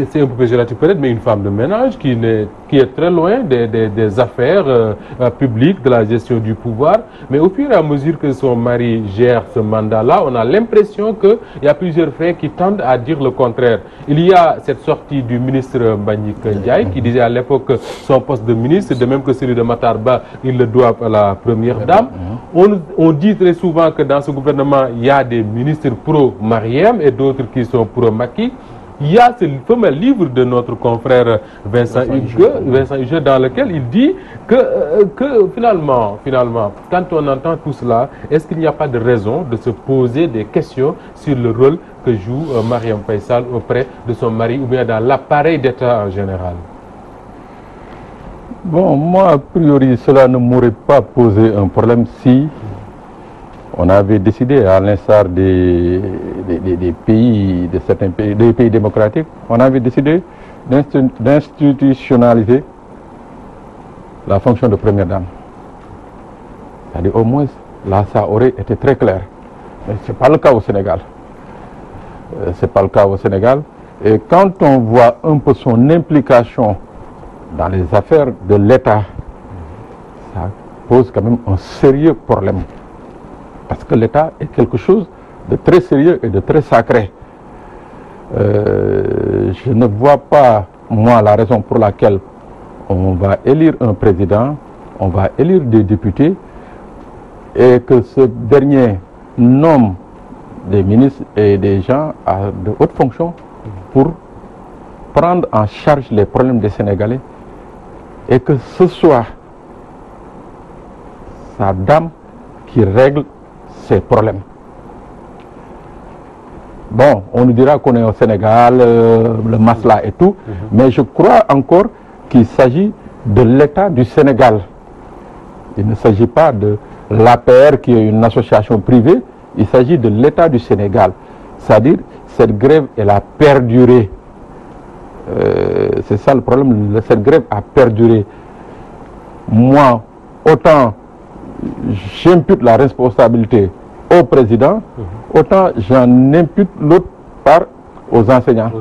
Speaker 1: c'est un peu péjoratif peut-être, mais une femme de ménage qui est très loin des affaires publiques, de la gestion du pouvoir. Mais au fur et à mesure que son mari gère ce mandat-là, on a l'impression qu'il y a plusieurs faits qui tendent à dire le contraire. Il y a cette sortie du ministre Mbagnick Ndiaye qui disait à l'époque que son poste de ministre, de même que celui de Matar Ba, il le doit à la première dame. On dit très souvent que dans ce gouvernement, il y a des ministres pro-Marième et d'autres qui sont pro-Macky. Il y a ce fameux livre de notre confrère Vincent Huguet, dans lequel il dit que finalement, quand on entend tout cela, est-ce qu'il n'y a pas de raison de se poser des questions sur le rôle que joue Marième Faye Sall auprès de son mari ou bien dans l'appareil d'État en général?
Speaker 2: Bon, moi, a priori, cela ne m'aurait pas posé un problème si on avait décidé, à l'instar des pays, de certains pays, des pays démocratiques, on avait décidé d'institutionnaliser la fonction de première dame. C'est-à-dire au moins, là, ça aurait été très clair. Mais ce n'est pas le cas au Sénégal. C'est pas le cas au Sénégal. Et quand on voit un peu son implication dans les affaires de l'État, ça pose quand même un sérieux problème. Parce que l'État est quelque chose de très sérieux et de très sacré. je ne vois pas, moi, la raison pour laquelle on va élire un président, on va élire des députés, et que ce dernier nomme des ministres et des gens à de hautes fonctions pour prendre en charge les problèmes des Sénégalais, et que ce soit sa dame qui règle ces problèmes. Bon, on nous dira qu'on est au Sénégal, le masla et tout, mais je crois encore qu'il s'agit de l'État du Sénégal. Il ne s'agit pas de l'APR qui est une association privée, il s'agit de l'État du Sénégal. C'est-à-dire, cette grève, elle a perduré. C'est ça le problème, cette grève a perduré. Moi, autant j'impute la responsabilité au président, autant j'en impute l'autre part aux enseignants.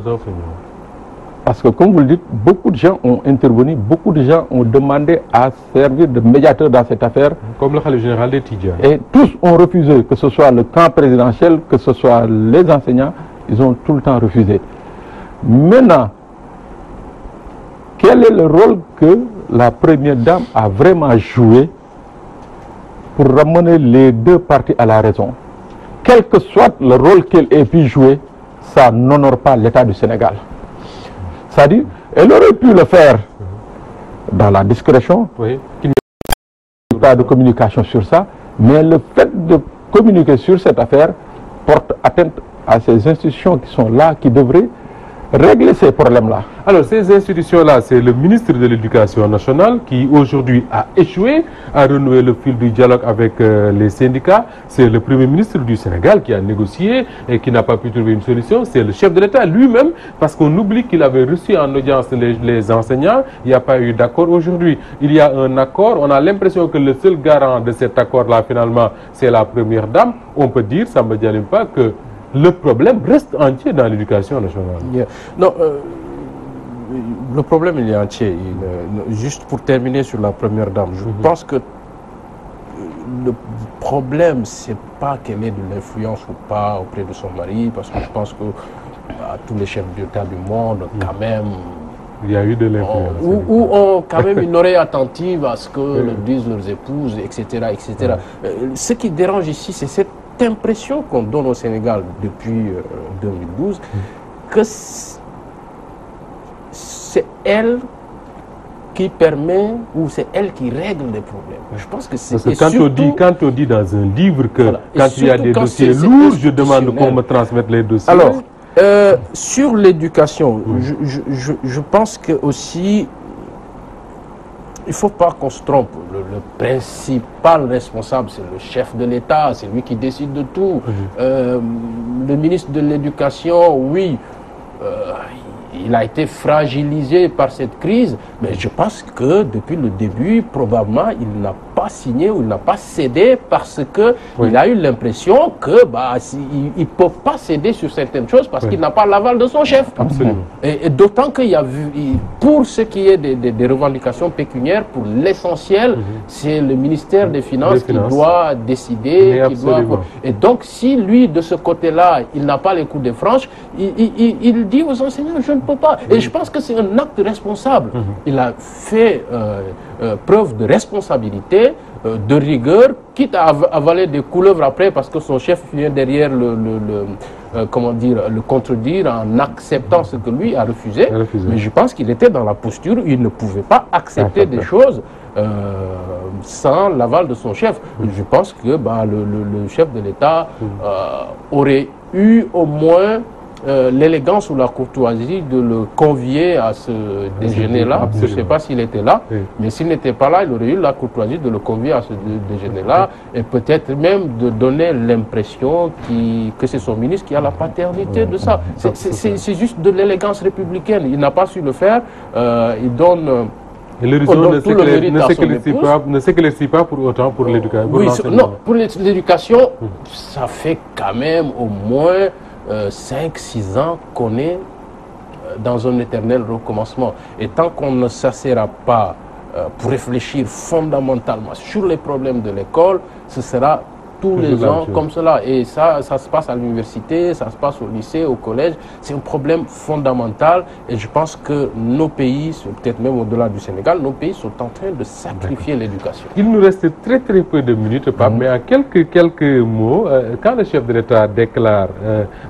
Speaker 2: Parce que comme vous le dites, beaucoup de gens ont intervenu, beaucoup de gens ont demandé à servir de médiateur dans cette affaire.
Speaker 1: Comme le khalife général des Tidjanes.
Speaker 2: Et tous ont refusé, que ce soit le camp présidentiel, que ce soit les enseignants, ils ont tout le temps refusé. Maintenant, quel est le rôle que la première dame a vraiment joué pour ramener les deux parties à la raison? Quel que soit le rôle qu'elle ait pu jouer, ça n'honore pas l'État du Sénégal. C'est-à-dire, elle aurait pu le faire dans la discrétion,
Speaker 1: oui.
Speaker 2: Il n'y a pas de communication sur ça, mais le fait de communiquer sur cette affaire porte atteinte à ces institutions qui sont là, qui devraient régler ces problèmes-là.
Speaker 1: Alors, ces institutions-là, c'est le ministre de l'Éducation nationale qui aujourd'hui a échoué à renouer le fil du dialogue avec les syndicats. C'est le Premier ministre du Sénégal qui a négocié et qui n'a pas pu trouver une solution. C'est le chef de l'État lui-même, parce qu'on oublie qu'il avait reçu en audience les enseignants. Il n'y a pas eu d'accord aujourd'hui. Il y a un accord. On a l'impression que le seul garant de cet accord-là, finalement, c'est la première dame. On peut dire, ça ne me dit pas, que le problème reste entier dans l'éducation nationale.
Speaker 3: Yeah. Non, le problème il est entier. Juste pour terminer sur la première dame, je pense que le problème, c'est pas qu'elle ait de l'influence ou pas auprès de son mari, parce que je pense que tous les chefs d'État du monde, quand même,
Speaker 1: il y a eu de l'influence.
Speaker 3: Ou ont quand même une oreille attentive à ce que leur disent leurs épouses, etc. etc. Ce qui dérange ici, c'est cette impression qu'on donne au Sénégal depuis 2012 que c'est elle qui permet ou c'est elle qui règle les problèmes. Je pense que c'est...
Speaker 1: Parce que quand on dit dans un livre que voilà, quand il y a des dossiers lourds, je demande qu'on me transmette les dossiers.
Speaker 3: Alors, sur l'éducation, je pense que aussi il ne faut pas qu'on se trompe. Le principal responsable, c'est le chef de l'État, c'est lui qui décide de tout. Le ministre de l'Éducation, oui, il a été fragilisé par cette crise, mais je pense que depuis le début, probablement, il n'a pas signé ou il n'a pas cédé parce qu'il a eu l'impression que il ne peut pas céder sur certaines choses parce qu'il n'a pas l'aval de son chef.
Speaker 1: Absolument.
Speaker 3: Et d'autant qu'il y a vu, pour ce qui est des revendications pécuniaires, pour l'essentiel, c'est le ministère des Finances qui doit décider. Et donc, si lui, de ce côté-là, il n'a pas les coups de franche, il dit aux enseignants, je ne peux pas. Et je pense que c'est un acte responsable. Il a fait preuve de responsabilité, de rigueur, quitte à avaler des couleuvres après parce que son chef vient derrière le contredire en acceptant ce que lui a refusé. Mais je pense qu'il était dans la posture où il ne pouvait pas accepter des choses sans l'aval de son chef. Je pense que le chef de l'État aurait eu au moins l'élégance ou la courtoisie de le convier à ce déjeuner-là. Je ne sais pas s'il était là, mais s'il n'était pas là, il aurait eu la courtoisie de le convier à ce déjeuner-là et peut-être même de donner l'impression que c'est son ministre qui a la paternité de ça. C'est juste de l'élégance républicaine. Il n'a pas su le faire. Il donne...
Speaker 1: Et l'horizon ne s'éclaircit pas pour autant pour l'éducation.
Speaker 3: Oui, non, pour l'éducation, ça fait quand même au moins 5-6 ans qu'on est dans un éternel recommencement. Et tant qu'on ne s'assera pas pour réfléchir fondamentalement sur les problèmes de l'école, ce sera tous les ans comme cela. Et ça se passe à l'université, ça se passe au lycée, au collège. C'est un problème fondamental et je pense que nos pays, peut-être même au-delà du Sénégal, nos pays sont en train de sacrifier l'éducation.
Speaker 1: Il nous reste très peu de minutes, Pape, mais en quelques mots, quand le chef de l'État déclare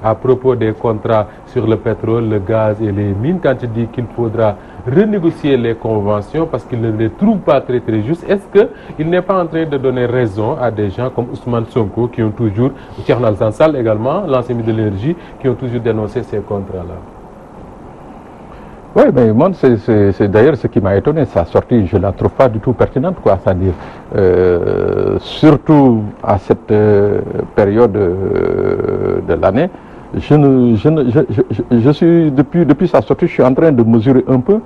Speaker 1: à propos des contrats sur le pétrole, le gaz et les mines, quand il dit qu'il faudra renégocier les conventions parce qu'il ne les trouve pas très justes, est-ce qu'il n'est pas en train de donner raison à des gens comme Ousmane Sonko qui ont toujours, Thierno Alassane Sall également, l'ancien ministre de l'Énergie, qui ont toujours dénoncé ces contrats-là?
Speaker 2: Oui, mais moi, c'est d'ailleurs ce qui m'a étonné, sa sortie, je ne la trouve pas du tout pertinente, quoi, c'est-à-dire, surtout à cette période de l'année, je suis, depuis sa sortie, je suis en train de mesurer un peu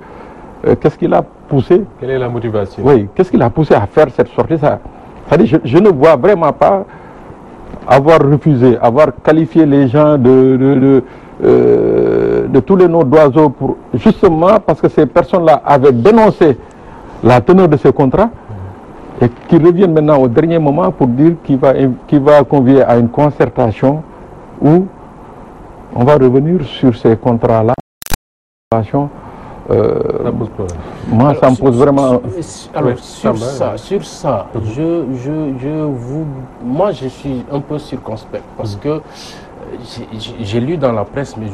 Speaker 2: qu'est-ce qui l'a poussé.
Speaker 1: Quelle est la motivation?
Speaker 2: Oui, qu'est-ce qui l'a poussé à faire cette sortie? C'est-à-dire, je ne vois vraiment pas avoir refusé, avoir qualifié les gens de tous les noms d'oiseaux, pour justement parce que ces personnes-là avaient dénoncé la teneur de ces contrats et qui reviennent maintenant au dernier moment pour dire qu'il va convier à une concertation où on va revenir sur ces contrats-là. Moi, ça me pose vraiment...
Speaker 3: Alors, sur ça, moi, je suis un peu circonspect parce que j'ai lu dans la presse, mais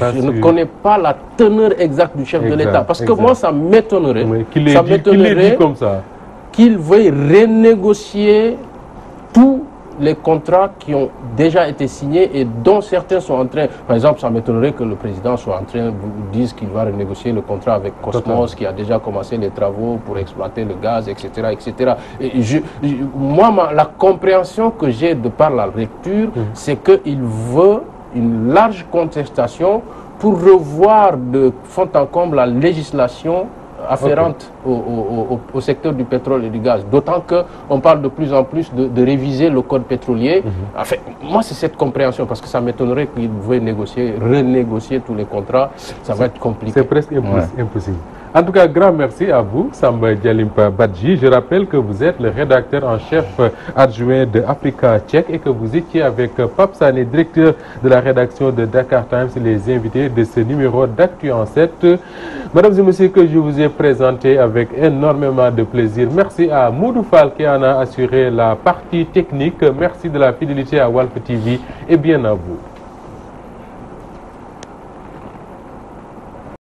Speaker 3: je ne connais pas la teneur exacte du chef de l'État. Parce que moi, ça m'étonnerait qu'il veuille renégocier tous les contrats qui ont déjà été signés et dont certains sont en train... Par exemple, ça m'étonnerait que le président soit en train de dire qu'il va renégocier le contrat avec Cosmos, qui a déjà commencé les travaux pour exploiter le gaz, etc. etc. Et moi, la compréhension que j'ai de par la lecture, c'est qu'il veut une large contestation pour revoir de fond en comble la législation afférente au secteur du pétrole et du gaz. D'autant qu'on parle de plus en plus de réviser le code pétrolier. Enfin, moi, c'est cette compréhension, parce que ça m'étonnerait qu'il veuille renégocier tous les contrats. Ça va être compliqué.
Speaker 1: C'est presque impossible. En tout cas, grand merci à vous, Samba Djalimpa Badji. Je rappelle que vous êtes le rédacteur en chef adjoint de Africa Check et que vous étiez avec Pape Sané, directeur de la rédaction de Dakar Times, les invités de ce numéro d'Actu en 7. Mesdames et messieurs, que je vous ai présenté avec énormément de plaisir. Merci à Moudou Fall qui en a assuré la partie technique. Merci de la fidélité à Walf TV et bien à vous.